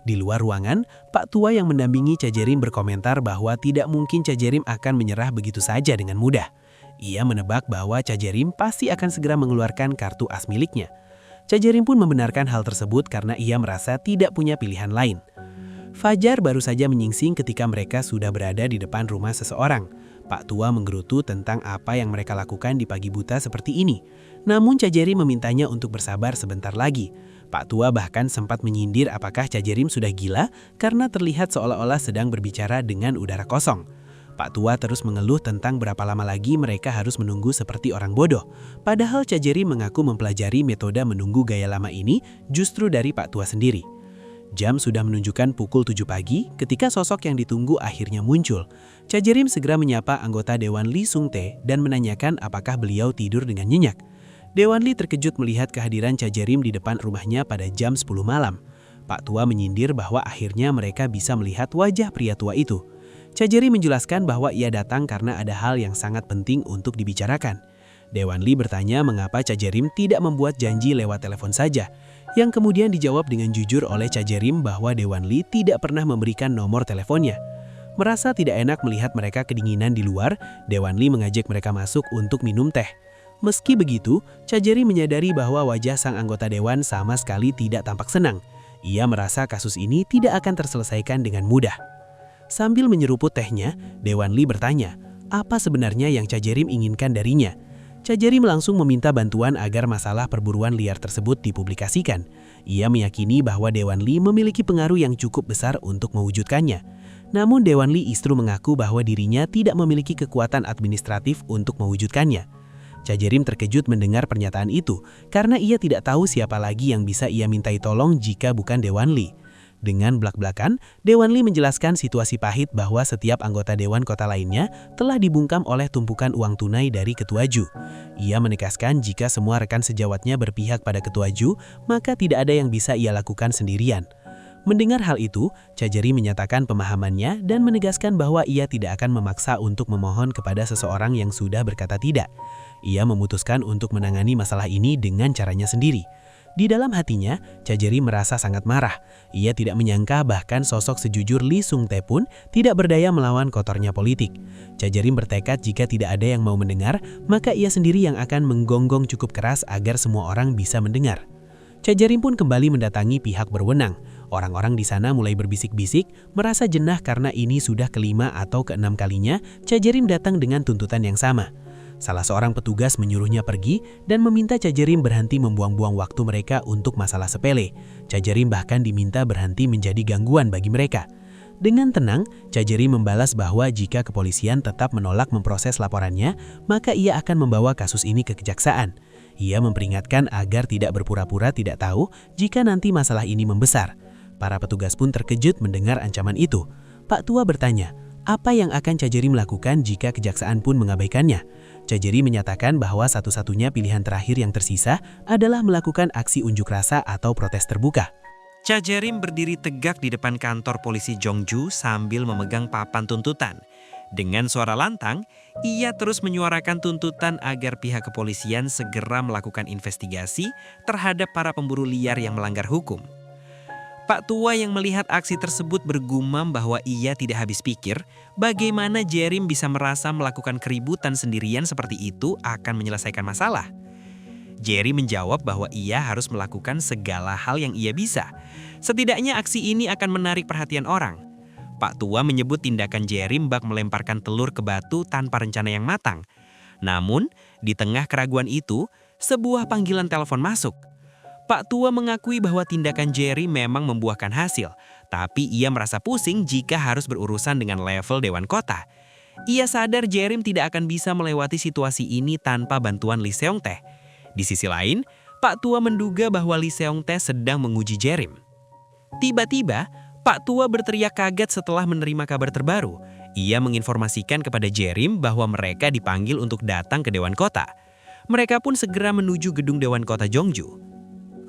Di luar ruangan, Pak Tua yang mendampingi Cha Jerim berkomentar bahwa tidak mungkin Cha Jerim akan menyerah begitu saja dengan mudah. Ia menebak bahwa Cha Jerim pasti akan segera mengeluarkan kartu as miliknya. Cha Jerim pun membenarkan hal tersebut karena ia merasa tidak punya pilihan lain. Fajar baru saja menyingsing ketika mereka sudah berada di depan rumah seseorang. Pak Tua menggerutu tentang apa yang mereka lakukan di pagi buta seperti ini. Namun Cha Jerim memintanya untuk bersabar sebentar lagi. Pak Tua bahkan sempat menyindir apakah Cha Jerim sudah gila karena terlihat seolah-olah sedang berbicara dengan udara kosong. Pak Tua terus mengeluh tentang berapa lama lagi mereka harus menunggu seperti orang bodoh. Padahal Cha Jerim mengaku mempelajari metode menunggu gaya lama ini justru dari Pak Tua sendiri. Jam sudah menunjukkan pukul 7 pagi ketika sosok yang ditunggu akhirnya muncul. Cha Jerim segera menyapa anggota Dewan Lee Sung Tae dan menanyakan apakah beliau tidur dengan nyenyak. Dewan Lee terkejut melihat kehadiran Cha Jerim di depan rumahnya pada jam 10 malam. Pak Tua menyindir bahwa akhirnya mereka bisa melihat wajah pria tua itu. Cha Jerim menjelaskan bahwa ia datang karena ada hal yang sangat penting untuk dibicarakan. Dewan Lee bertanya mengapa Cha Jerim tidak membuat janji lewat telepon saja, yang kemudian dijawab dengan jujur oleh Cha Jerim bahwa Dewan Lee tidak pernah memberikan nomor teleponnya. Merasa tidak enak melihat mereka kedinginan di luar, Dewan Lee mengajak mereka masuk untuk minum teh. Meski begitu, Cha Jerim menyadari bahwa wajah sang anggota dewan sama sekali tidak tampak senang. Ia merasa kasus ini tidak akan terselesaikan dengan mudah. Sambil menyeruput tehnya, Dewan Lee bertanya, apa sebenarnya yang Cha Jerim inginkan darinya? Cha Jerim langsung meminta bantuan agar masalah perburuan liar tersebut dipublikasikan. Ia meyakini bahwa Dewan Lee memiliki pengaruh yang cukup besar untuk mewujudkannya. Namun Dewan Lee justru mengaku bahwa dirinya tidak memiliki kekuatan administratif untuk mewujudkannya. Cha Jerim terkejut mendengar pernyataan itu karena ia tidak tahu siapa lagi yang bisa ia mintai tolong jika bukan Dewan Lee. Dengan belak-belakan, Dewan Lee menjelaskan situasi pahit bahwa setiap anggota dewan kota lainnya telah dibungkam oleh tumpukan uang tunai dari Ketua Ju. Ia menegaskan jika semua rekan sejawatnya berpihak pada Ketua Ju, maka tidak ada yang bisa ia lakukan sendirian. Mendengar hal itu, Cha Jerim menyatakan pemahamannya dan menegaskan bahwa ia tidak akan memaksa untuk memohon kepada seseorang yang sudah berkata tidak. Ia memutuskan untuk menangani masalah ini dengan caranya sendiri. Di dalam hatinya, Cha Jerim merasa sangat marah. Ia tidak menyangka bahkan sosok sejujur Lee Sung Tae pun tidak berdaya melawan kotornya politik. Cha Jerim bertekad jika tidak ada yang mau mendengar, maka ia sendiri yang akan menggonggong cukup keras agar semua orang bisa mendengar. Cha Jerim pun kembali mendatangi pihak berwenang. Orang-orang di sana mulai berbisik-bisik, merasa jenah karena ini sudah kelima atau keenam kalinya Cha Jerim datang dengan tuntutan yang sama. Salah seorang petugas menyuruhnya pergi dan meminta Cha Jerim berhenti membuang-buang waktu mereka untuk masalah sepele. Cha Jerim bahkan diminta berhenti menjadi gangguan bagi mereka. Dengan tenang, Cha Jerim membalas bahwa jika kepolisian tetap menolak memproses laporannya, maka ia akan membawa kasus ini ke kejaksaan. Ia memperingatkan agar tidak berpura-pura tidak tahu jika nanti masalah ini membesar. Para petugas pun terkejut mendengar ancaman itu. Pak Tua bertanya, apa yang akan Cha Jerim lakukan jika kejaksaan pun mengabaikannya? Cha Jerim menyatakan bahwa satu-satunya pilihan terakhir yang tersisa adalah melakukan aksi unjuk rasa atau protes terbuka. Cha Jerim berdiri tegak di depan kantor polisi Jongju sambil memegang papan tuntutan. Dengan suara lantang, ia terus menyuarakan tuntutan agar pihak kepolisian segera melakukan investigasi terhadap para pemburu liar yang melanggar hukum. Pak Tua yang melihat aksi tersebut bergumam bahwa ia tidak habis pikir bagaimana Jerim bisa merasa melakukan keributan sendirian seperti itu akan menyelesaikan masalah. Jerim menjawab bahwa ia harus melakukan segala hal yang ia bisa. Setidaknya aksi ini akan menarik perhatian orang. Pak Tua menyebut tindakan Jerim bak melemparkan telur ke batu tanpa rencana yang matang. Namun, di tengah keraguan itu, sebuah panggilan telepon masuk. Pak Tua mengakui bahwa tindakan Jerim memang membuahkan hasil, tapi ia merasa pusing jika harus berurusan dengan level Dewan Kota. Ia sadar Jerim tidak akan bisa melewati situasi ini tanpa bantuan Lee Seong Tae. Di sisi lain, Pak Tua menduga bahwa Lee Seong Tae sedang menguji Jerim. Tiba-tiba, Pak Tua berteriak kaget setelah menerima kabar terbaru. Ia menginformasikan kepada Jerim bahwa mereka dipanggil untuk datang ke Dewan Kota. Mereka pun segera menuju gedung Dewan Kota Jongju.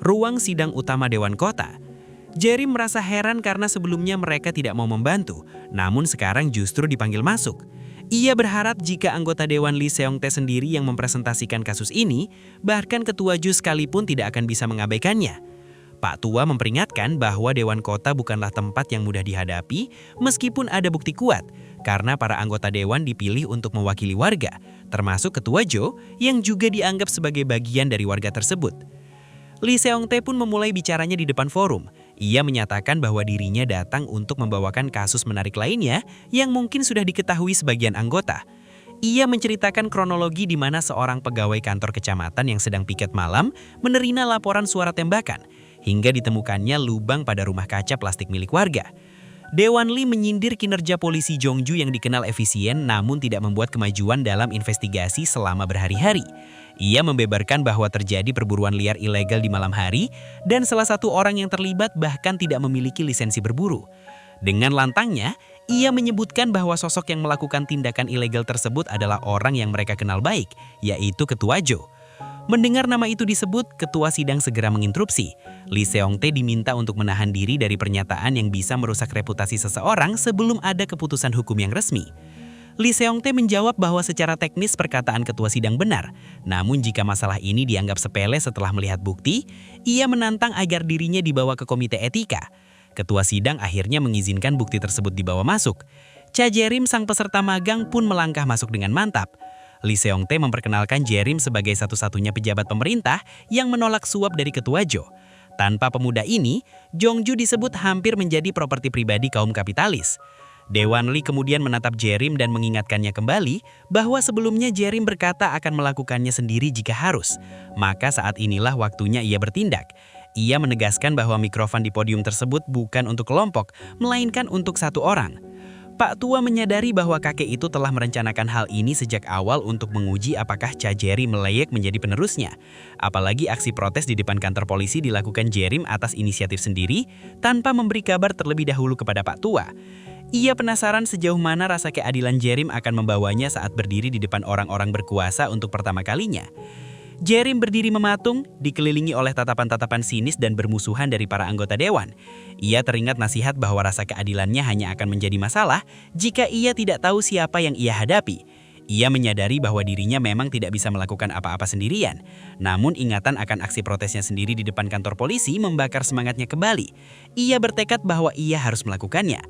Ruang sidang utama Dewan Kota. Jerim merasa heran karena sebelumnya mereka tidak mau membantu, namun sekarang justru dipanggil masuk. Ia berharap jika anggota Dewan Lee Seong-tae sendiri yang mempresentasikan kasus ini, bahkan Ketua Ju sekalipun tidak akan bisa mengabaikannya. Pak Tua memperingatkan bahwa Dewan Kota bukanlah tempat yang mudah dihadapi meskipun ada bukti kuat, karena para anggota Dewan dipilih untuk mewakili warga, termasuk Ketua Jo yang juga dianggap sebagai bagian dari warga tersebut. Lee Seong-tae pun memulai bicaranya di depan forum. Ia menyatakan bahwa dirinya datang untuk membawakan kasus menarik lainnya yang mungkin sudah diketahui sebagian anggota. Ia menceritakan kronologi di mana seorang pegawai kantor kecamatan yang sedang piket malam menerima laporan suara tembakan, hingga ditemukannya lubang pada rumah kaca plastik milik warga. Dewan Lee menyindir kinerja polisi Jongju yang dikenal efisien namun tidak membuat kemajuan dalam investigasi selama berhari-hari. Ia membeberkan bahwa terjadi perburuan liar ilegal di malam hari dan salah satu orang yang terlibat bahkan tidak memiliki lisensi berburu. Dengan lantangnya, ia menyebutkan bahwa sosok yang melakukan tindakan ilegal tersebut adalah orang yang mereka kenal baik, yaitu Ketua Jo. Mendengar nama itu disebut, ketua sidang segera menginterupsi. Lee Seong-tae diminta untuk menahan diri dari pernyataan yang bisa merusak reputasi seseorang sebelum ada keputusan hukum yang resmi. Lee Seong-tae menjawab bahwa secara teknis perkataan ketua sidang benar. Namun jika masalah ini dianggap sepele setelah melihat bukti, ia menantang agar dirinya dibawa ke komite etika. Ketua sidang akhirnya mengizinkan bukti tersebut dibawa masuk. Cha Jerim sang peserta magang pun melangkah masuk dengan mantap. Lee Seong-tae memperkenalkan Jerim sebagai satu-satunya pejabat pemerintah yang menolak suap dari Ketua Jo. Tanpa pemuda ini, Jongju disebut hampir menjadi properti pribadi kaum kapitalis. Dewan Lee kemudian menatap Jerim dan mengingatkannya kembali bahwa sebelumnya Jerim berkata akan melakukannya sendiri jika harus. Maka saat inilah waktunya ia bertindak. Ia menegaskan bahwa mikrofon di podium tersebut bukan untuk kelompok, melainkan untuk satu orang. Pak Tua menyadari bahwa kakek itu telah merencanakan hal ini sejak awal untuk menguji apakah Cha Jerim layak menjadi penerusnya. Apalagi aksi protes di depan kantor polisi dilakukan Jerim atas inisiatif sendiri tanpa memberi kabar terlebih dahulu kepada Pak Tua. Ia penasaran sejauh mana rasa keadilan Jerim akan membawanya saat berdiri di depan orang-orang berkuasa untuk pertama kalinya. Jerim berdiri mematung, dikelilingi oleh tatapan-tatapan sinis dan bermusuhan dari para anggota dewan. Ia teringat nasihat bahwa rasa keadilannya hanya akan menjadi masalah jika ia tidak tahu siapa yang ia hadapi. Ia menyadari bahwa dirinya memang tidak bisa melakukan apa-apa sendirian. Namun ingatan akan aksi protesnya sendiri di depan kantor polisi membakar semangatnya kembali. Ia bertekad bahwa ia harus melakukannya.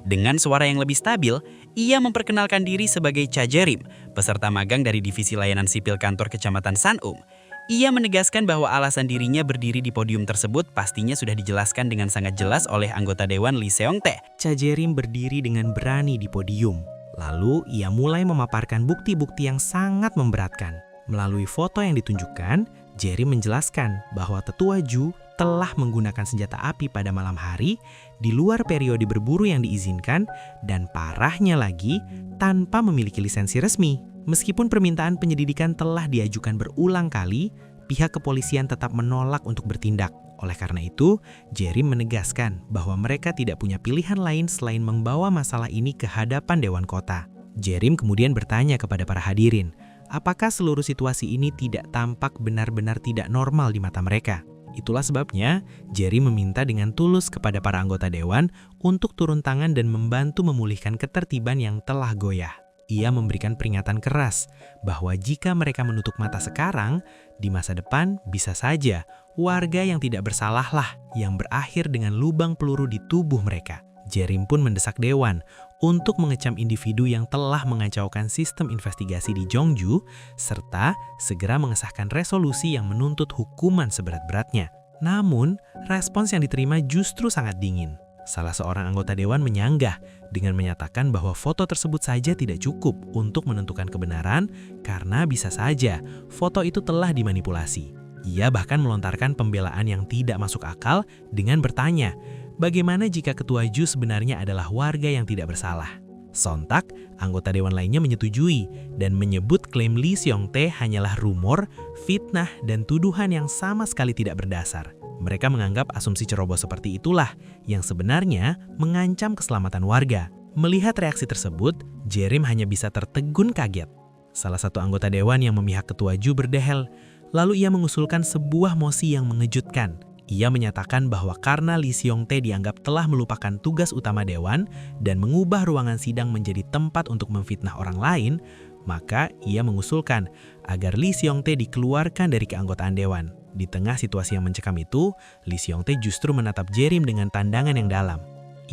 Dengan suara yang lebih stabil, ia memperkenalkan diri sebagai Cha Jerim, peserta magang dari Divisi Layanan Sipil Kantor Kecamatan Sanum. Ia menegaskan bahwa alasan dirinya berdiri di podium tersebut pastinya sudah dijelaskan dengan sangat jelas oleh anggota Dewan Lee Seong-tae. Cha Jerim berdiri dengan berani di podium. Lalu ia mulai memaparkan bukti-bukti yang sangat memberatkan. Melalui foto yang ditunjukkan, Jerim menjelaskan bahwa Tetua Ju telah menggunakan senjata api pada malam hari di luar periode berburu yang diizinkan dan parahnya lagi tanpa memiliki lisensi resmi. Meskipun permintaan penyelidikan telah diajukan berulang kali, pihak kepolisian tetap menolak untuk bertindak. Oleh karena itu, Jerim menegaskan bahwa mereka tidak punya pilihan lain selain membawa masalah ini ke hadapan Dewan Kota. Jerim kemudian bertanya kepada para hadirin, apakah seluruh situasi ini tidak tampak benar-benar tidak normal di mata mereka? Itulah sebabnya, Jerim meminta dengan tulus kepada para anggota dewan untuk turun tangan dan membantu memulihkan ketertiban yang telah goyah. Ia memberikan peringatan keras bahwa jika mereka menutup mata sekarang, di masa depan bisa saja warga yang tidak bersalahlah yang berakhir dengan lubang peluru di tubuh mereka. Jerim pun mendesak dewan untuk mengecam individu yang telah mengacaukan sistem investigasi di Jongju, serta segera mengesahkan resolusi yang menuntut hukuman seberat-beratnya. Namun, respons yang diterima justru sangat dingin. Salah seorang anggota dewan menyanggah dengan menyatakan bahwa foto tersebut saja tidak cukup untuk menentukan kebenaran karena bisa saja foto itu telah dimanipulasi. Ia bahkan melontarkan pembelaan yang tidak masuk akal dengan bertanya, bagaimana jika Ketua Ju sebenarnya adalah warga yang tidak bersalah? Sontak, anggota dewan lainnya menyetujui dan menyebut klaim Lee Seong-tae hanyalah rumor, fitnah, dan tuduhan yang sama sekali tidak berdasar. Mereka menganggap asumsi ceroboh seperti itulah yang sebenarnya mengancam keselamatan warga. Melihat reaksi tersebut, Jerim hanya bisa tertegun kaget. Salah satu anggota dewan yang memihak Ketua Ju berdehel, lalu ia mengusulkan sebuah mosi yang mengejutkan. Ia menyatakan bahwa karena Lee Seong-tae dianggap telah melupakan tugas utama dewan dan mengubah ruangan sidang menjadi tempat untuk memfitnah orang lain, maka ia mengusulkan agar Lee Seong-tae dikeluarkan dari keanggotaan dewan. Di tengah situasi yang mencekam itu, Lee Seong-tae justru menatap Jae-rim dengan tandangan yang dalam.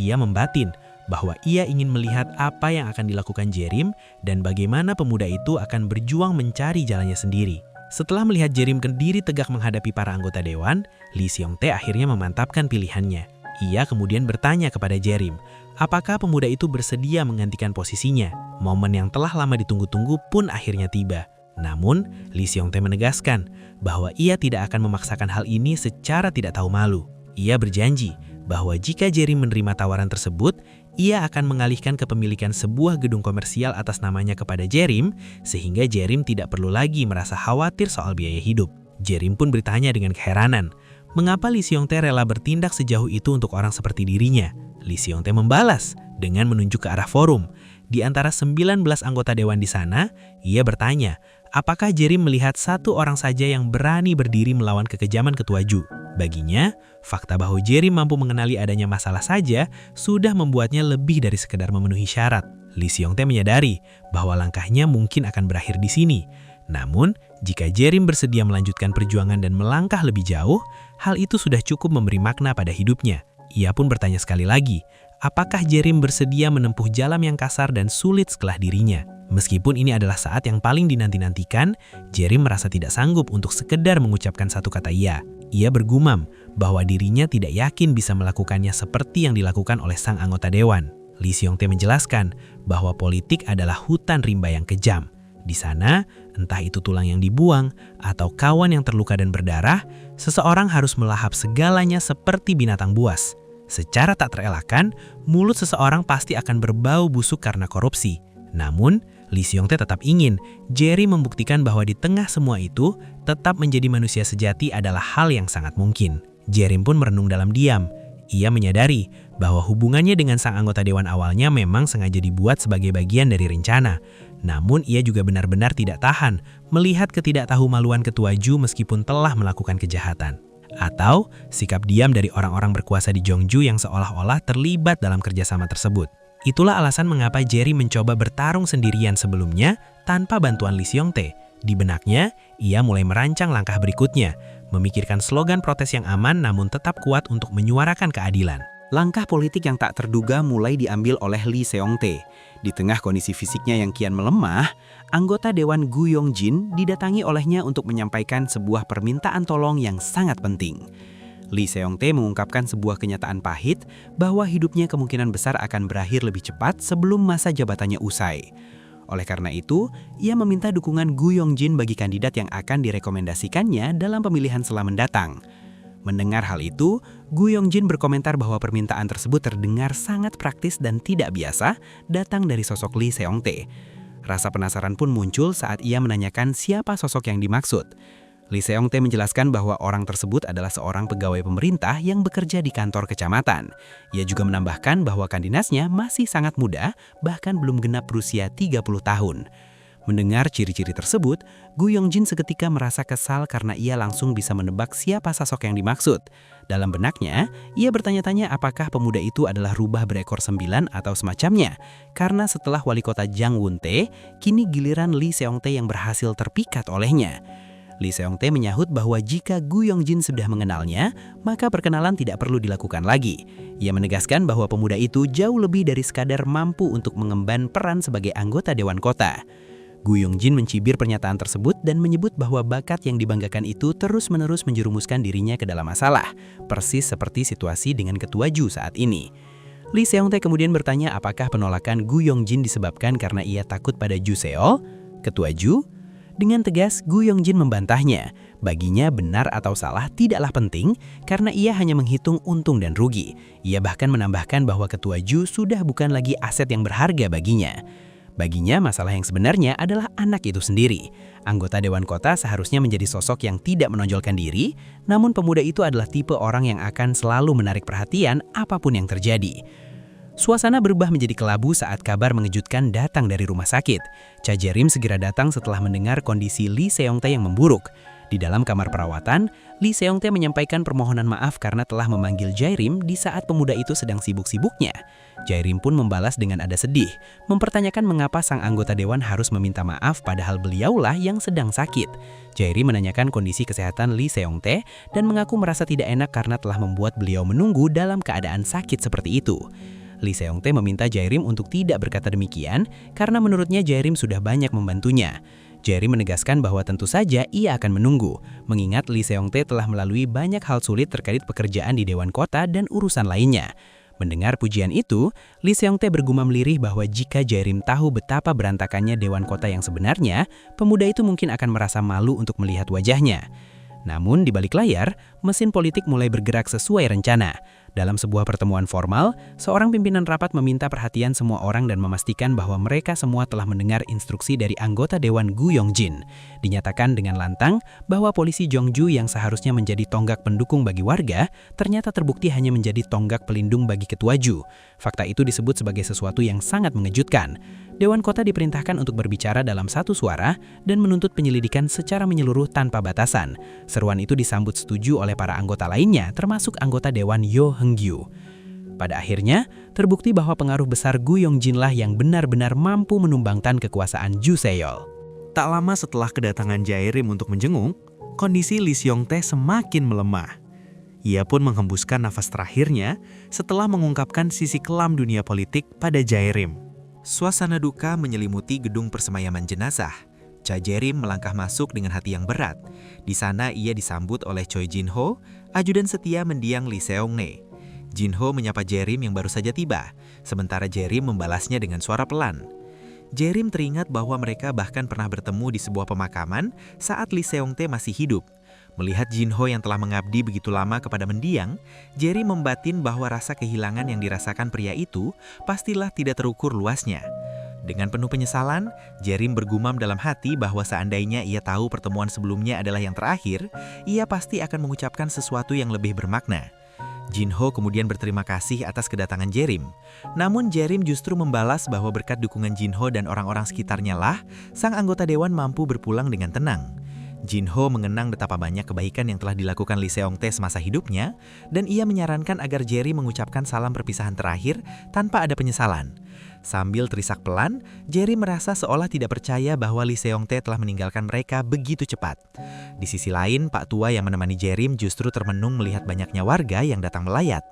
Ia membatin bahwa ia ingin melihat apa yang akan dilakukan Jae-rim dan bagaimana pemuda itu akan berjuang mencari jalannya sendiri. Setelah melihat Jae-rim berdiri tegak menghadapi para anggota dewan, Lee Seong-tae akhirnya memantapkan pilihannya. Ia kemudian bertanya kepada Jae-rim, apakah pemuda itu bersedia menggantikan posisinya. Momen yang telah lama ditunggu-tunggu pun akhirnya tiba. Namun, Lee Seong-tae menegaskan bahwa ia tidak akan memaksakan hal ini secara tidak tahu malu. Ia berjanji bahwa jika Jae-rim menerima tawaran tersebut, ia akan mengalihkan kepemilikan sebuah gedung komersial atas namanya kepada Jae-rim, sehingga Jae-rim tidak perlu lagi merasa khawatir soal biaya hidup. Jae-rim pun bertanya dengan keheranan, mengapa Lee Seong-tae rela bertindak sejauh itu untuk orang seperti dirinya? Lee Seong-tae membalas dengan menunjuk ke arah forum. Di antara 19 anggota dewan di sana, ia bertanya, apakah Jae-rim melihat satu orang saja yang berani berdiri melawan kekejaman Ketua Ju? Baginya, fakta bahwa Jae-rim mampu mengenali adanya masalah saja sudah membuatnya lebih dari sekedar memenuhi syarat. Lee Seong-tae menyadari bahwa langkahnya mungkin akan berakhir di sini. Namun, jika Jae-rim bersedia melanjutkan perjuangan dan melangkah lebih jauh, hal itu sudah cukup memberi makna pada hidupnya. Ia pun bertanya sekali lagi, apakah Jae-rim bersedia menempuh jalan yang kasar dan sulit setelah dirinya? Meskipun ini adalah saat yang paling dinanti-nantikan, Jae-rim merasa tidak sanggup untuk sekedar mengucapkan satu kata iya. Ia bergumam bahwa dirinya tidak yakin bisa melakukannya seperti yang dilakukan oleh sang anggota dewan. Lee Seong-tae menjelaskan bahwa politik adalah hutan rimba yang kejam. Di sana, entah itu tulang yang dibuang atau kawan yang terluka dan berdarah, seseorang harus melahap segalanya seperti binatang buas. Secara tak terelakkan, mulut seseorang pasti akan berbau busuk karena korupsi. Namun, Lee Seong-tae tetap ingin Jae-rim membuktikan bahwa di tengah semua itu, tetap menjadi manusia sejati adalah hal yang sangat mungkin. Jae-rim pun merenung dalam diam. Ia menyadari bahwa hubungannya dengan sang anggota dewan awalnya memang sengaja dibuat sebagai bagian dari rencana. Namun ia juga benar-benar tidak tahan melihat ketidaktahumaluan Ketua Ju meskipun telah melakukan kejahatan. Atau sikap diam dari orang-orang berkuasa di Jeongju yang seolah-olah terlibat dalam kerjasama tersebut. Itulah alasan mengapa Jae-rim mencoba bertarung sendirian sebelumnya tanpa bantuan Lee Seong-tae. Di benaknya, ia mulai merancang langkah berikutnya, memikirkan slogan protes yang aman namun tetap kuat untuk menyuarakan keadilan. Langkah politik yang tak terduga mulai diambil oleh Lee Seong-tae. Di tengah kondisi fisiknya yang kian melemah, anggota Dewan Gu Yong-jin didatangi olehnya untuk menyampaikan sebuah permintaan tolong yang sangat penting. Lee Seong-tae mengungkapkan sebuah kenyataan pahit bahwa hidupnya kemungkinan besar akan berakhir lebih cepat sebelum masa jabatannya usai. Oleh karena itu, ia meminta dukungan Gu Yong-jin bagi kandidat yang akan direkomendasikannya dalam pemilihan setelah mendatang. Mendengar hal itu, Gu Yong-jin berkomentar bahwa permintaan tersebut terdengar sangat praktis dan tidak biasa datang dari sosok Lee Seong-tae. Rasa penasaran pun muncul saat ia menanyakan siapa sosok yang dimaksud. Lee Seong-tae menjelaskan bahwa orang tersebut adalah seorang pegawai pemerintah yang bekerja di kantor kecamatan. Ia juga menambahkan bahwa kandidasnya masih sangat muda, bahkan belum genap berusia 30 tahun. Mendengar ciri-ciri tersebut, Gu Yong-jin seketika merasa kesal karena ia langsung bisa menebak siapa sosok yang dimaksud. Dalam benaknya, ia bertanya-tanya apakah pemuda itu adalah rubah berekor 9 atau semacamnya. Karena setelah wali kota Jang Won-tae, kini giliran Lee Seong-tae yang berhasil terpikat olehnya. Lee Seong-tae menyahut bahwa jika Gu Yong-jin sudah mengenalnya, maka perkenalan tidak perlu dilakukan lagi. Ia menegaskan bahwa pemuda itu jauh lebih dari sekadar mampu untuk mengemban peran sebagai anggota Dewan Kota. Gu Yong-jin mencibir pernyataan tersebut dan menyebut bahwa bakat yang dibanggakan itu terus-menerus menjerumuskan dirinya ke dalam masalah, persis seperti situasi dengan Ketua Ju saat ini. Lee Seong-tae kemudian bertanya apakah penolakan Gu Yong-jin disebabkan karena ia takut pada Ju Seol, Ketua Ju. Dengan tegas, Gu Yong-jin membantahnya. Baginya benar atau salah tidaklah penting karena ia hanya menghitung untung dan rugi. Ia bahkan menambahkan bahwa Ketua Ju sudah bukan lagi aset yang berharga baginya. Baginya masalah yang sebenarnya adalah anak itu sendiri. Anggota Dewan Kota seharusnya menjadi sosok yang tidak menonjolkan diri, namun pemuda itu adalah tipe orang yang akan selalu menarik perhatian apapun yang terjadi. Suasana berubah menjadi kelabu saat kabar mengejutkan datang dari rumah sakit. Cha Jae-rim segera datang setelah mendengar kondisi Lee Seong-tae yang memburuk. Di dalam kamar perawatan, Lee Seong-tae menyampaikan permohonan maaf karena telah memanggil Jae-rim di saat pemuda itu sedang sibuk-sibuknya. Jae-rim pun membalas dengan nada sedih, mempertanyakan mengapa sang anggota dewan harus meminta maaf padahal beliaulah yang sedang sakit. Jae-rim menanyakan kondisi kesehatan Lee Seong-tae dan mengaku merasa tidak enak karena telah membuat beliau menunggu dalam keadaan sakit seperti itu. Lee Seong-tae meminta Jae-rim untuk tidak berkata demikian karena menurutnya Jae-rim sudah banyak membantunya. Jae-rim menegaskan bahwa tentu saja ia akan menunggu, mengingat Lee Seong-tae telah melalui banyak hal sulit terkait pekerjaan di Dewan Kota dan urusan lainnya. Mendengar pujian itu, Lee Seong-tae bergumam lirih bahwa jika Jae-rim tahu betapa berantakannya Dewan Kota yang sebenarnya, pemuda itu mungkin akan merasa malu untuk melihat wajahnya. Namun di balik layar, mesin politik mulai bergerak sesuai rencana. Dalam sebuah pertemuan formal, seorang pimpinan rapat meminta perhatian semua orang dan memastikan bahwa mereka semua telah mendengar instruksi dari anggota Dewan Gu Yongjin. Dinyatakan dengan lantang bahwa polisi Jongju yang seharusnya menjadi tonggak pendukung bagi warga, ternyata terbukti hanya menjadi tonggak pelindung bagi ketua Ju. Fakta itu disebut sebagai sesuatu yang sangat mengejutkan. Dewan Kota diperintahkan untuk berbicara dalam satu suara dan menuntut penyelidikan secara menyeluruh tanpa batasan. Seruan itu disambut setuju oleh para anggota lainnya, termasuk anggota Dewan Yo Heung-gyu. Pada akhirnya, terbukti bahwa pengaruh besar Gu Yongjin lah yang benar-benar mampu menumbangkan kekuasaan Ju Seol. Tak lama setelah kedatangan Jae-rim untuk menjenguk, kondisi Lee Seong-tae semakin melemah. Ia pun menghembuskan nafas terakhirnya setelah mengungkapkan sisi kelam dunia politik pada Jae-rim. Suasana duka menyelimuti gedung persemayaman jenazah. Cha Jae-rim melangkah masuk dengan hati yang berat. Di sana ia disambut oleh Choi Jin-ho, ajudan setia mendiang Lee Seong-nae. Jin-ho menyapa Jae-rim yang baru saja tiba, sementara Jae-rim membalasnya dengan suara pelan. Jae-rim teringat bahwa mereka bahkan pernah bertemu di sebuah pemakaman saat Lee Seong-tae masih hidup. Melihat Jin-ho yang telah mengabdi begitu lama kepada mendiang, Jae-rim membatin bahwa rasa kehilangan yang dirasakan pria itu pastilah tidak terukur luasnya. Dengan penuh penyesalan, Jae-rim bergumam dalam hati bahwa seandainya ia tahu pertemuan sebelumnya adalah yang terakhir, ia pasti akan mengucapkan sesuatu yang lebih bermakna. Jin-ho kemudian berterima kasih atas kedatangan Jae-rim. Namun Jae-rim justru membalas bahwa berkat dukungan Jin-ho dan orang-orang sekitarnya lah, sang anggota dewan mampu berpulang dengan tenang. Jin-ho mengenang betapa banyak kebaikan yang telah dilakukan Lee Seong-tae semasa hidupnya, dan ia menyarankan agar Jae-rim mengucapkan salam perpisahan terakhir tanpa ada penyesalan. Sambil terisak pelan, Jae-rim merasa seolah tidak percaya bahwa Lee Seong-tae telah meninggalkan mereka begitu cepat. Di sisi lain, Pak Tua yang menemani Jae-rim justru termenung melihat banyaknya warga yang datang melayat.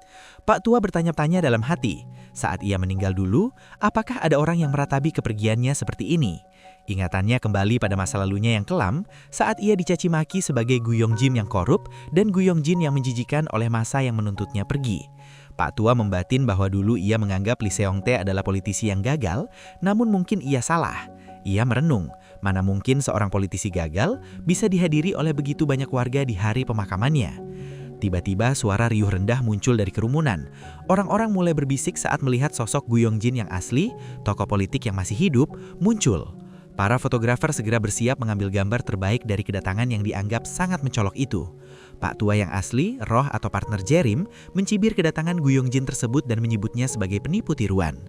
Pak Tua bertanya-tanya dalam hati, saat ia meninggal dulu, apakah ada orang yang meratapi kepergiannya seperti ini? Ingatannya kembali pada masa lalunya yang kelam saat ia dicaci maki sebagai Gu Yongjin yang korup dan Gu Yongjin yang menjijikan oleh masa yang menuntutnya pergi. Pak Tua membatin bahwa dulu ia menganggap Lee Seong-tae adalah politisi yang gagal, namun mungkin ia salah. Ia merenung, mana mungkin seorang politisi gagal bisa dihadiri oleh begitu banyak warga di hari pemakamannya. Tiba-tiba suara riuh rendah muncul dari kerumunan. Orang-orang mulai berbisik saat melihat sosok Gu Yongjin yang asli, tokoh politik yang masih hidup, muncul. Para fotografer segera bersiap mengambil gambar terbaik dari kedatangan yang dianggap sangat mencolok itu. Pak Tua yang asli, roh atau partner Jae-rim, mencibir kedatangan Gu Yongjin tersebut dan menyebutnya sebagai penipu tiruan.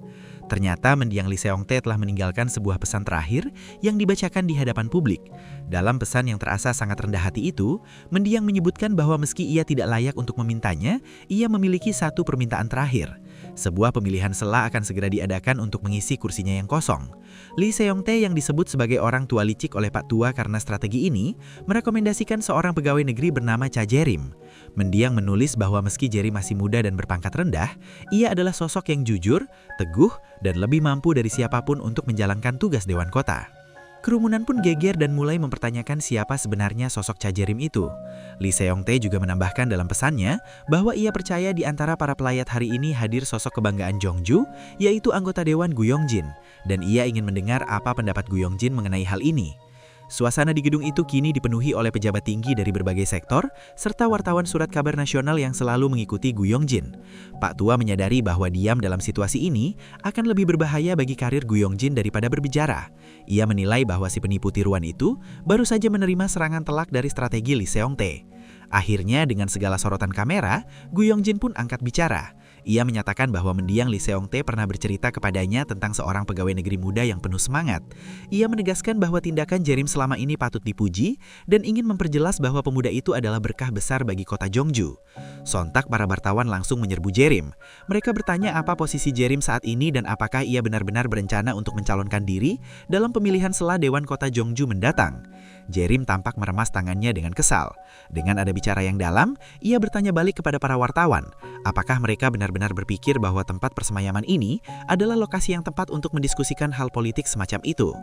Ternyata mendiang Lee Seong-tae telah meninggalkan sebuah pesan terakhir yang dibacakan di hadapan publik. Dalam pesan yang terasa sangat rendah hati itu, mendiang menyebutkan bahwa meski ia tidak layak untuk memintanya, ia memiliki satu permintaan terakhir. Sebuah pemilihan sela akan segera diadakan untuk mengisi kursinya yang kosong. Lee Seong-tae yang disebut sebagai orang tua licik oleh Pak Tua karena strategi ini, merekomendasikan seorang pegawai negeri bernama Cha Jae-rim. Mendiang menulis bahwa meski Jae-rim masih muda dan berpangkat rendah, ia adalah sosok yang jujur, teguh, dan lebih mampu dari siapapun untuk menjalankan tugas Dewan Kota. Kerumunan pun geger dan mulai mempertanyakan siapa sebenarnya sosok Cha Jae-rim itu. Lee Seong-tae juga menambahkan dalam pesannya bahwa ia percaya di antara para pelayat hari ini hadir sosok kebanggaan Jongju, yaitu anggota Dewan Gu Yongjin, dan ia ingin mendengar apa pendapat Gu Yongjin mengenai hal ini. Suasana di gedung itu kini dipenuhi oleh pejabat tinggi dari berbagai sektor, serta wartawan surat kabar nasional yang selalu mengikuti Gu Yongjin. Pak Tua menyadari bahwa diam dalam situasi ini akan lebih berbahaya bagi karir Gu Yongjin daripada berbicara. Ia menilai bahwa si penipu tiruan itu baru saja menerima serangan telak dari strategi Lee Seong-tae. Akhirnya dengan segala sorotan kamera, Gu Yongjin pun angkat bicara. Ia menyatakan bahwa mendiang Lee Seong-tae pernah bercerita kepadanya tentang seorang pegawai negeri muda yang penuh semangat. Ia menegaskan bahwa tindakan Jae-rim selama ini patut dipuji dan ingin memperjelas bahwa pemuda itu adalah berkah besar bagi kota Jeongju. Sontak para wartawan langsung menyerbu Jae-rim. Mereka bertanya apa posisi Jae-rim saat ini dan apakah ia benar-benar berencana untuk mencalonkan diri dalam pemilihan sela Dewan Kota Jeongju mendatang. Jae-rim tampak meremas tangannya dengan kesal. Dengan ada bicara yang dalam, ia bertanya balik kepada para wartawan, apakah mereka benar-benar berpikir bahwa tempat persemayaman ini adalah lokasi yang tepat untuk mendiskusikan hal politik semacam itu.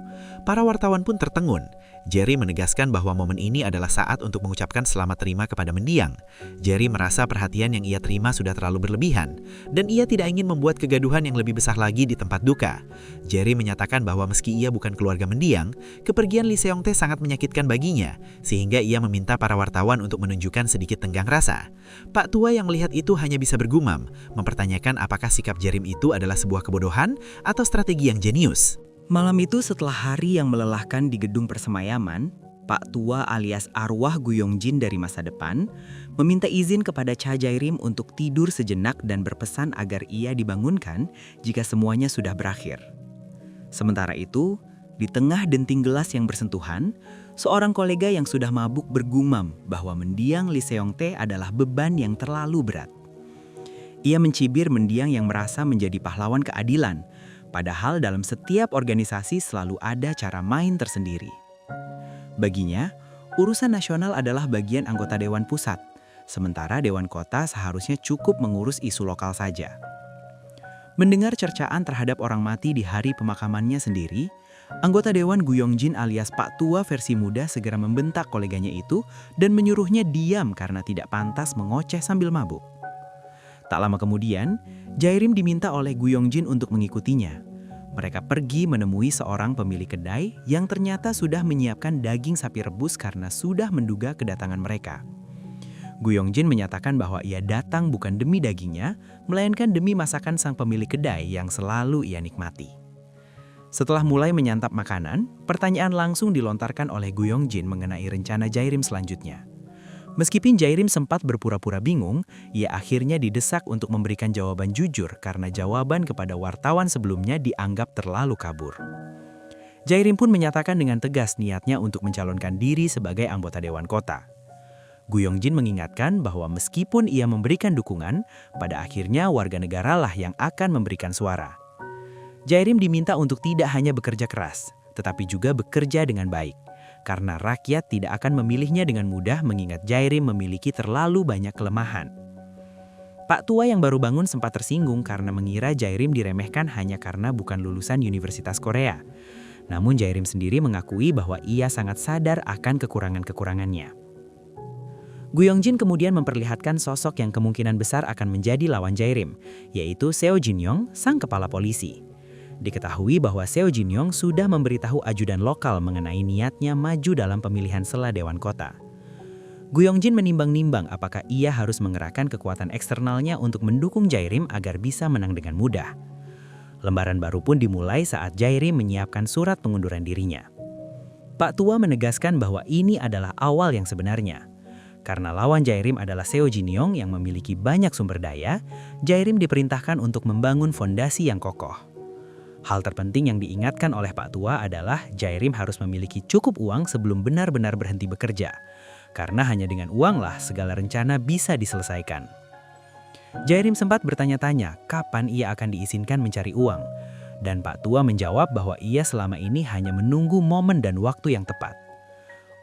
Para wartawan pun tertengun. Jae-rim menegaskan bahwa momen ini adalah saat untuk mengucapkan selamat terima kepada mendiang. Jae-rim merasa perhatian yang ia terima sudah terlalu berlebihan, dan ia tidak ingin membuat kegaduhan yang lebih besar lagi di tempat duka. Jae-rim menyatakan bahwa meski ia bukan keluarga mendiang, kepergian Lee Seong-tae sangat menyakitkan baginya, sehingga ia meminta para wartawan untuk menunjukkan sedikit tenggang rasa. Pak Tua yang melihat itu hanya bisa bergumam, mempertanyakan apakah sikap Jae-rim itu adalah sebuah kebodohan atau strategi yang jenius. Malam itu setelah hari yang melelahkan di gedung persemayaman, Pak Tua alias arwah Gu Yongjin dari masa depan meminta izin kepada Cha Jae-rim untuk tidur sejenak dan berpesan agar ia dibangunkan jika semuanya sudah berakhir. Sementara itu, di tengah denting gelas yang bersentuhan, seorang kolega yang sudah mabuk bergumam bahwa mendiang Lee Seong-tae adalah beban yang terlalu berat. Ia mencibir mendiang yang merasa menjadi pahlawan keadilan, padahal dalam setiap organisasi selalu ada cara main tersendiri. Baginya, urusan nasional adalah bagian anggota Dewan Pusat, sementara Dewan Kota seharusnya cukup mengurus isu lokal saja. Mendengar cercaan terhadap orang mati di hari pemakamannya sendiri, anggota Dewan Gu Yongjin alias Pak Tua versi muda segera membentak koleganya itu dan menyuruhnya diam karena tidak pantas mengoceh sambil mabuk. Tak lama kemudian, Jae-rim diminta oleh Gu Yongjin untuk mengikutinya. Mereka pergi menemui seorang pemilik kedai yang ternyata sudah menyiapkan daging sapi rebus karena sudah menduga kedatangan mereka. Gu Yongjin menyatakan bahwa ia datang bukan demi dagingnya, melainkan demi masakan sang pemilik kedai yang selalu ia nikmati. Setelah mulai menyantap makanan, pertanyaan langsung dilontarkan oleh Gu Yongjin mengenai rencana Jae-rim selanjutnya. Meskipun Jae-rim sempat berpura-pura bingung, ia akhirnya didesak untuk memberikan jawaban jujur karena jawaban kepada wartawan sebelumnya dianggap terlalu kabur. Jae-rim pun menyatakan dengan tegas niatnya untuk mencalonkan diri sebagai anggota Dewan Kota. Gu Yongjin mengingatkan bahwa meskipun ia memberikan dukungan, pada akhirnya warga negaralah yang akan memberikan suara. Jae-rim diminta untuk tidak hanya bekerja keras, tetapi juga bekerja dengan baik. Karena rakyat tidak akan memilihnya dengan mudah mengingat Jae-rim memiliki terlalu banyak kelemahan. Pak Tua yang baru bangun sempat tersinggung karena mengira Jae-rim diremehkan hanya karena bukan lulusan Universitas Korea. Namun Jae-rim sendiri mengakui bahwa ia sangat sadar akan kekurangan-kekurangannya. Gu Yongjin kemudian memperlihatkan sosok yang kemungkinan besar akan menjadi lawan Jae-rim, yaitu Seo Jin-yong, sang kepala polisi. Diketahui bahwa Seo Jin-yong sudah memberitahu ajudan lokal mengenai niatnya maju dalam pemilihan sela Dewan Kota. Gu Yongjin menimbang-nimbang apakah ia harus mengerahkan kekuatan eksternalnya untuk mendukung Jae-rim agar bisa menang dengan mudah. Lembaran baru pun dimulai saat Jae-rim menyiapkan surat pengunduran dirinya. Pak Tua menegaskan bahwa ini adalah awal yang sebenarnya. Karena lawan Jae-rim adalah Seo Jin-yong yang memiliki banyak sumber daya, Jae-rim diperintahkan untuk membangun fondasi yang kokoh. Hal terpenting yang diingatkan oleh Pak Tua adalah Jae-rim harus memiliki cukup uang sebelum benar-benar berhenti bekerja. Karena hanya dengan uanglah segala rencana bisa diselesaikan. Jae-rim sempat bertanya-tanya kapan ia akan diizinkan mencari uang. Dan Pak Tua menjawab bahwa ia selama ini hanya menunggu momen dan waktu yang tepat.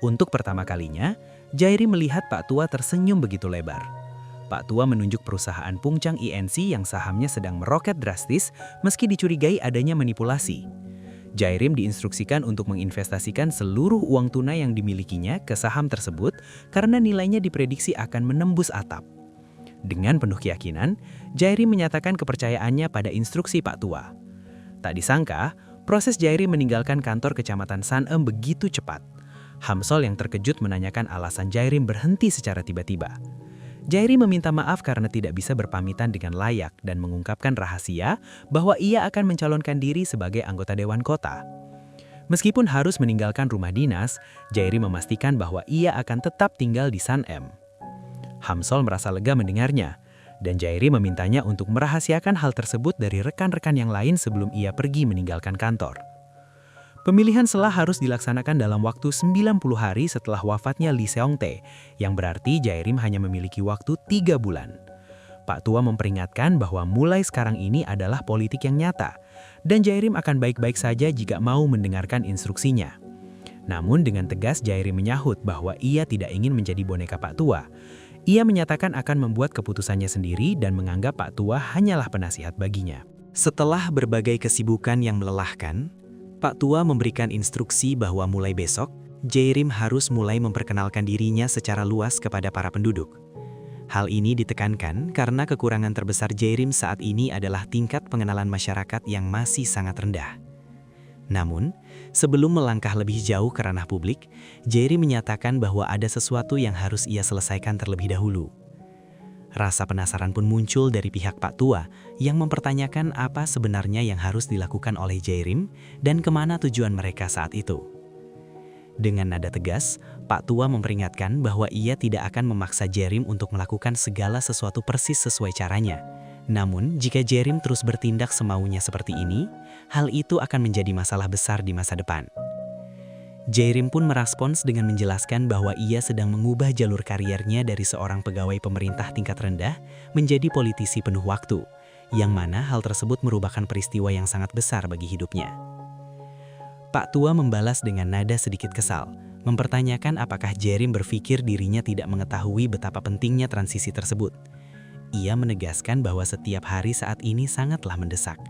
Untuk pertama kalinya, Jae-rim melihat Pak Tua tersenyum begitu lebar. Pak Tua menunjuk perusahaan Pungchang INC yang sahamnya sedang meroket drastis meski dicurigai adanya manipulasi. Jae-rim diinstruksikan untuk menginvestasikan seluruh uang tunai yang dimilikinya ke saham tersebut karena nilainya diprediksi akan menembus atap. Dengan penuh keyakinan, Jae-rim menyatakan kepercayaannya pada instruksi Pak Tua. Tak disangka, proses Jae-rim meninggalkan kantor kecamatan Sanem begitu cepat. Hamsol yang terkejut menanyakan alasan Jae-rim berhenti secara tiba-tiba. Jae-rim meminta maaf karena tidak bisa berpamitan dengan layak dan mengungkapkan rahasia bahwa ia akan mencalonkan diri sebagai anggota Dewan Kota. Meskipun harus meninggalkan rumah dinas, Jae-rim memastikan bahwa ia akan tetap tinggal di Sanem. Hamsol merasa lega mendengarnya. dan Jairim memintanya untuk merahasiakan hal tersebut dari rekan-rekan yang lain sebelum ia pergi meninggalkan kantor. Pemilihan sela harus dilaksanakan dalam waktu 90 hari setelah wafatnya Lee Seong-tae, yang berarti Jairim hanya memiliki waktu 3 bulan. Pak Tua memperingatkan bahwa mulai sekarang ini adalah politik yang nyata, dan Jairim akan baik-baik saja jika mau mendengarkan instruksinya. Namun dengan tegas Jairim menyahut bahwa ia tidak ingin menjadi boneka Pak Tua. Ia menyatakan akan membuat keputusannya sendiri dan menganggap Pak Tua hanyalah penasihat baginya. Setelah berbagai kesibukan yang melelahkan, Pak Tua memberikan instruksi bahwa mulai besok, Jairim harus mulai memperkenalkan dirinya secara luas kepada para penduduk. Hal ini ditekankan karena kekurangan terbesar Jairim saat ini adalah tingkat pengenalan masyarakat yang masih sangat rendah. Namun, sebelum melangkah lebih jauh ke ranah publik, Jairim menyatakan bahwa ada sesuatu yang harus ia selesaikan terlebih dahulu. Rasa penasaran pun muncul dari pihak Pak Tua yang mempertanyakan apa sebenarnya yang harus dilakukan oleh Jairim dan kemana tujuan mereka saat itu. Dengan nada tegas, Pak Tua memperingatkan bahwa ia tidak akan memaksa Jairim untuk melakukan segala sesuatu persis sesuai caranya. Namun, jika Jairim terus bertindak semaunya seperti ini, hal itu akan menjadi masalah besar di masa depan. Jairim pun merespons dengan menjelaskan bahwa ia sedang mengubah jalur kariernya dari seorang pegawai pemerintah tingkat rendah menjadi politisi penuh waktu, yang mana hal tersebut merupakan peristiwa yang sangat besar bagi hidupnya. Pak Tua membalas dengan nada sedikit kesal, mempertanyakan apakah Jairim berpikir dirinya tidak mengetahui betapa pentingnya transisi tersebut. Ia menegaskan bahwa setiap hari saat ini sangatlah mendesak.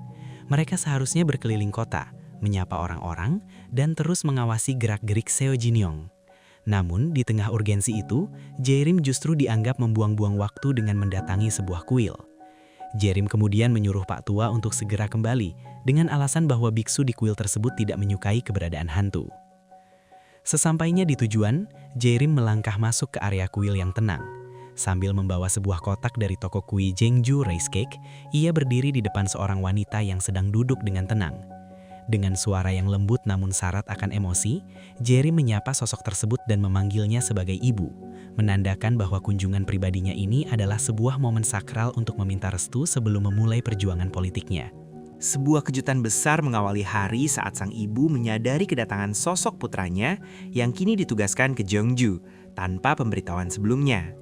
Mereka seharusnya berkeliling kota, menyapa orang-orang, dan terus mengawasi gerak-gerik Seo Jin-yong. Namun, di tengah urgensi itu, Jairim justru dianggap membuang-buang waktu dengan mendatangi sebuah kuil. Jairim kemudian menyuruh Pak Tua untuk segera kembali, dengan alasan bahwa biksu di kuil tersebut tidak menyukai keberadaan hantu. Sesampainya di tujuan, Jairim melangkah masuk ke area kuil yang tenang. Sambil membawa sebuah kotak dari toko kue Jeongju Rice Cake, ia berdiri di depan seorang wanita yang sedang duduk dengan tenang. Dengan suara yang lembut namun syarat akan emosi, Jairim menyapa sosok tersebut dan memanggilnya sebagai ibu, menandakan bahwa kunjungan pribadinya ini adalah sebuah momen sakral untuk meminta restu sebelum memulai perjuangan politiknya. Sebuah kejutan besar mengawali hari saat sang ibu menyadari kedatangan sosok putranya yang kini ditugaskan ke Jeongju tanpa pemberitahuan sebelumnya.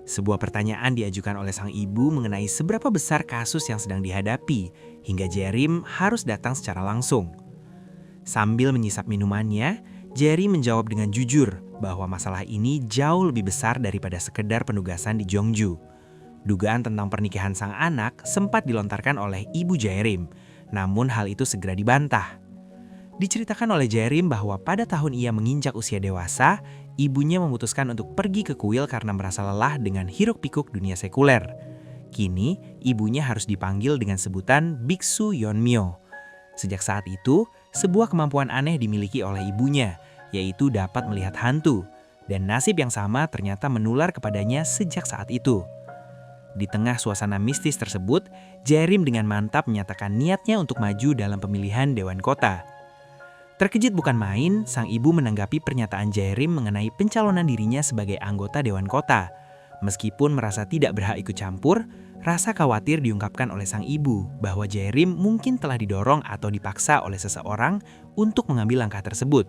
Sebuah pertanyaan diajukan oleh sang ibu mengenai seberapa besar kasus yang sedang dihadapi, hingga Jairim harus datang secara langsung. Sambil menyisap minumannya, Jairim menjawab dengan jujur bahwa masalah ini jauh lebih besar daripada sekedar penugasan di Jeongju. Dugaan tentang pernikahan sang anak sempat dilontarkan oleh ibu Jairim, namun hal itu segera dibantah. Diceritakan oleh Jairim bahwa pada tahun ia menginjak usia dewasa, ibunya memutuskan untuk pergi ke kuil karena merasa lelah dengan hiruk-pikuk dunia sekuler. Kini, ibunya harus dipanggil dengan sebutan Biksu Yeonmyo. Sejak saat itu, sebuah kemampuan aneh dimiliki oleh ibunya, yaitu dapat melihat hantu. Dan nasib yang sama ternyata menular kepadanya sejak saat itu. Di tengah suasana mistis tersebut, Jairim dengan mantap menyatakan niatnya untuk maju dalam pemilihan Dewan Kota. Terkejut bukan main, sang ibu menanggapi pernyataan Jairim mengenai pencalonan dirinya sebagai anggota Dewan Kota. Meskipun merasa tidak berhak ikut campur, rasa khawatir diungkapkan oleh sang ibu bahwa Jairim mungkin telah didorong atau dipaksa oleh seseorang untuk mengambil langkah tersebut.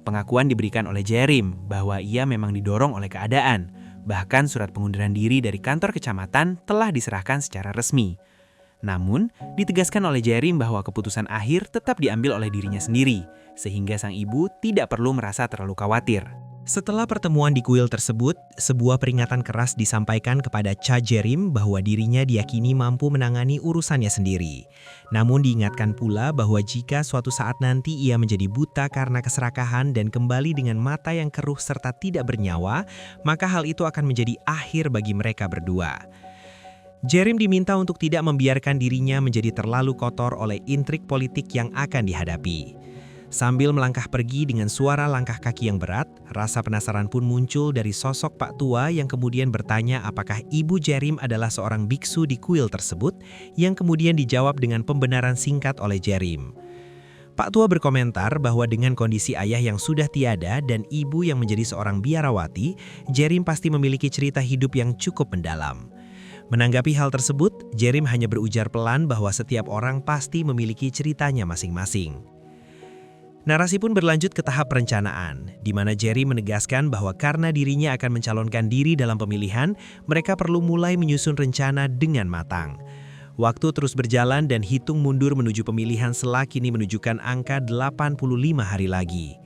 Pengakuan diberikan oleh Jairim bahwa ia memang didorong oleh keadaan. Bahkan surat pengunduran diri dari kantor kecamatan telah diserahkan secara resmi. Namun, ditegaskan oleh Jairim bahwa keputusan akhir tetap diambil oleh dirinya sendiri, sehingga sang ibu tidak perlu merasa terlalu khawatir. Setelah pertemuan di kuil tersebut, sebuah peringatan keras disampaikan kepada Cha Jairim bahwa dirinya diyakini mampu menangani urusannya sendiri. Namun diingatkan pula bahwa jika suatu saat nanti ia menjadi buta karena keserakahan dan kembali dengan mata yang keruh serta tidak bernyawa, maka hal itu akan menjadi akhir bagi mereka berdua. Jairim diminta untuk tidak membiarkan dirinya menjadi terlalu kotor oleh intrik politik yang akan dihadapi. Sambil melangkah pergi dengan suara langkah kaki yang berat, rasa penasaran pun muncul dari sosok Pak Tua yang kemudian bertanya apakah ibu Jairim adalah seorang biksu di kuil tersebut, yang kemudian dijawab dengan pembenaran singkat oleh Jairim. Pak Tua berkomentar bahwa dengan kondisi ayah yang sudah tiada dan ibu yang menjadi seorang biarawati, Jairim pasti memiliki cerita hidup yang cukup mendalam. Menanggapi hal tersebut, Jerim hanya berujar pelan bahwa setiap orang pasti memiliki ceritanya masing-masing. Narasi pun berlanjut ke tahap perencanaan, di mana Jerim menegaskan bahwa karena dirinya akan mencalonkan diri dalam pemilihan, mereka perlu mulai menyusun rencana dengan matang. Waktu terus berjalan dan hitung mundur menuju pemilihan selak kini menunjukkan angka 85 hari lagi.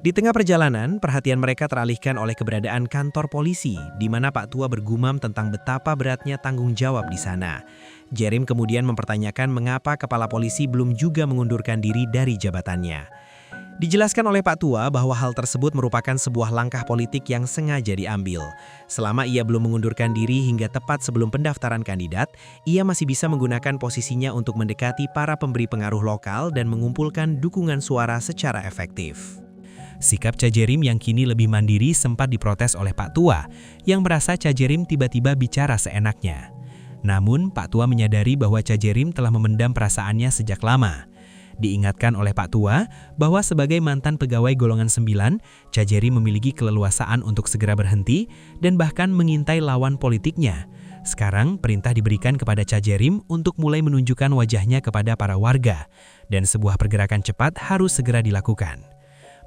Di tengah perjalanan, perhatian mereka teralihkan oleh keberadaan kantor polisi, di mana Pak Tua bergumam tentang betapa beratnya tanggung jawab di sana. Jerim kemudian mempertanyakan mengapa kepala polisi belum juga mengundurkan diri dari jabatannya. Dijelaskan oleh Pak Tua bahwa hal tersebut merupakan sebuah langkah politik yang sengaja diambil. Selama ia belum mengundurkan diri hingga tepat sebelum pendaftaran kandidat, ia masih bisa menggunakan posisinya untuk mendekati para pemberi pengaruh lokal dan mengumpulkan dukungan suara secara efektif. Sikap Cajerim yang kini lebih mandiri sempat diprotes oleh Pak Tua, yang merasa Cajerim tiba-tiba bicara seenaknya. Namun, Pak Tua menyadari bahwa Cajerim telah memendam perasaannya sejak lama. Diingatkan oleh Pak Tua bahwa sebagai mantan pegawai golongan 9, Cajerim memiliki keleluasaan untuk segera berhenti dan bahkan mengintai lawan politiknya. Sekarang, perintah diberikan kepada Cajerim untuk mulai menunjukkan wajahnya kepada para warga, dan sebuah pergerakan cepat harus segera dilakukan.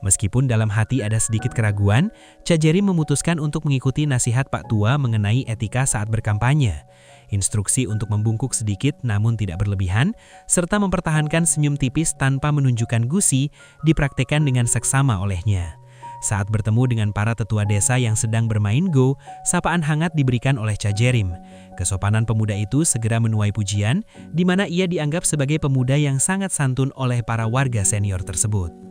Meskipun dalam hati ada sedikit keraguan, Cajerim memutuskan untuk mengikuti nasihat Pak Tua mengenai etika saat berkampanye. Instruksi untuk membungkuk sedikit namun tidak berlebihan, serta mempertahankan senyum tipis tanpa menunjukkan gusi, dipraktekkan dengan seksama olehnya. Saat bertemu dengan para tetua desa yang sedang bermain go, sapaan hangat diberikan oleh Cajerim. Kesopanan pemuda itu segera menuai pujian, di mana ia dianggap sebagai pemuda yang sangat santun oleh para warga senior tersebut.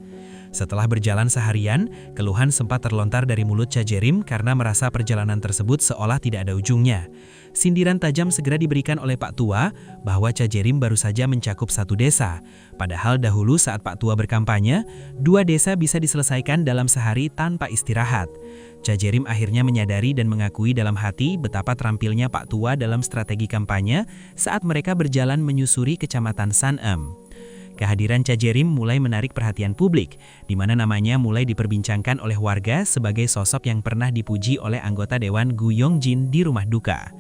Setelah berjalan seharian, keluhan sempat terlontar dari mulut Cajerim karena merasa perjalanan tersebut seolah tidak ada ujungnya. Sindiran tajam segera diberikan oleh Pak Tua bahwa Cajerim baru saja mencakup satu desa. Padahal dahulu saat Pak Tua berkampanye, 2 desa bisa diselesaikan dalam sehari tanpa istirahat. Cajerim akhirnya menyadari dan mengakui dalam hati betapa terampilnya Pak Tua dalam strategi kampanye saat mereka berjalan menyusuri Kecamatan Sanem. Kehadiran Cajerim mulai menarik perhatian publik, di mana namanya mulai diperbincangkan oleh warga sebagai sosok yang pernah dipuji oleh anggota Dewan Gu Yongjin di rumah duka.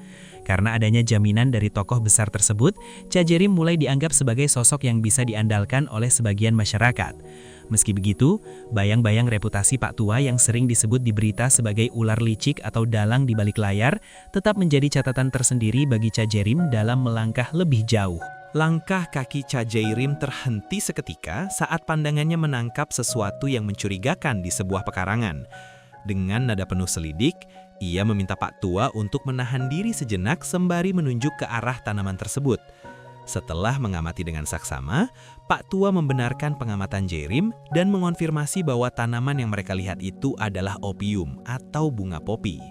Karena adanya jaminan dari tokoh besar tersebut, Cajerim mulai dianggap sebagai sosok yang bisa diandalkan oleh sebagian masyarakat. Meski begitu, bayang-bayang reputasi Pak Tua yang sering disebut di berita sebagai ular licik atau dalang di balik layar, tetap menjadi catatan tersendiri bagi Cajerim dalam melangkah lebih jauh. Langkah kaki Cajerim terhenti seketika saat pandangannya menangkap sesuatu yang mencurigakan di sebuah pekarangan. Dengan nada penuh selidik, ia meminta Pak Tua untuk menahan diri sejenak sembari menunjuk ke arah tanaman tersebut. Setelah mengamati dengan saksama, Pak Tua membenarkan pengamatan Jerim dan mengonfirmasi bahwa tanaman yang mereka lihat itu adalah opium atau bunga popi.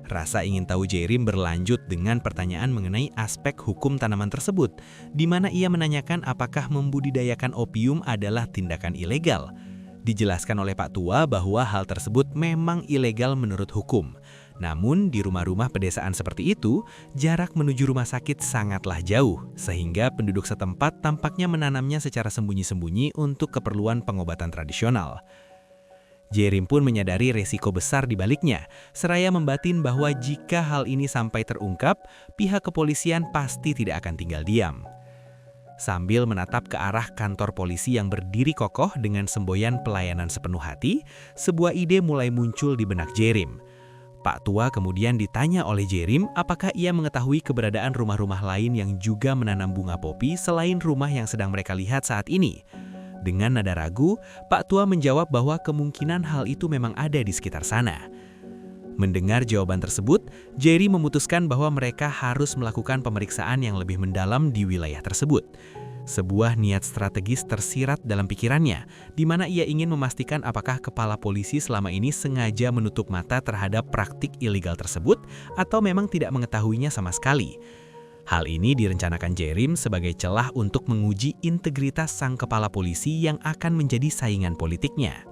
Rasa ingin tahu Jerim berlanjut dengan pertanyaan mengenai aspek hukum tanaman tersebut, di mana ia menanyakan apakah membudidayakan opium adalah tindakan ilegal. Dijelaskan oleh Pak Tua bahwa hal tersebut memang ilegal menurut hukum. Namun di rumah-rumah pedesaan seperti itu, jarak menuju rumah sakit sangatlah jauh, sehingga penduduk setempat tampaknya menanamnya secara sembunyi-sembunyi untuk keperluan pengobatan tradisional. Jerim pun menyadari resiko besar di baliknya, seraya membatin bahwa jika hal ini sampai terungkap, pihak kepolisian pasti tidak akan tinggal diam. Sambil menatap ke arah kantor polisi yang berdiri kokoh dengan semboyan pelayanan sepenuh hati, sebuah ide mulai muncul di benak Jerim. Pak Tua kemudian ditanya oleh Jerim apakah ia mengetahui keberadaan rumah-rumah lain yang juga menanam bunga popi selain rumah yang sedang mereka lihat saat ini. Dengan nada ragu, Pak Tua menjawab bahwa kemungkinan hal itu memang ada di sekitar sana. Mendengar jawaban tersebut, Jerry memutuskan bahwa mereka harus melakukan pemeriksaan yang lebih mendalam di wilayah tersebut. Sebuah niat strategis tersirat dalam pikirannya, di mana ia ingin memastikan apakah kepala polisi selama ini sengaja menutup mata terhadap praktik ilegal tersebut atau memang tidak mengetahuinya sama sekali. Hal ini direncanakan Jerim sebagai celah untuk menguji integritas sang kepala polisi yang akan menjadi saingan politiknya.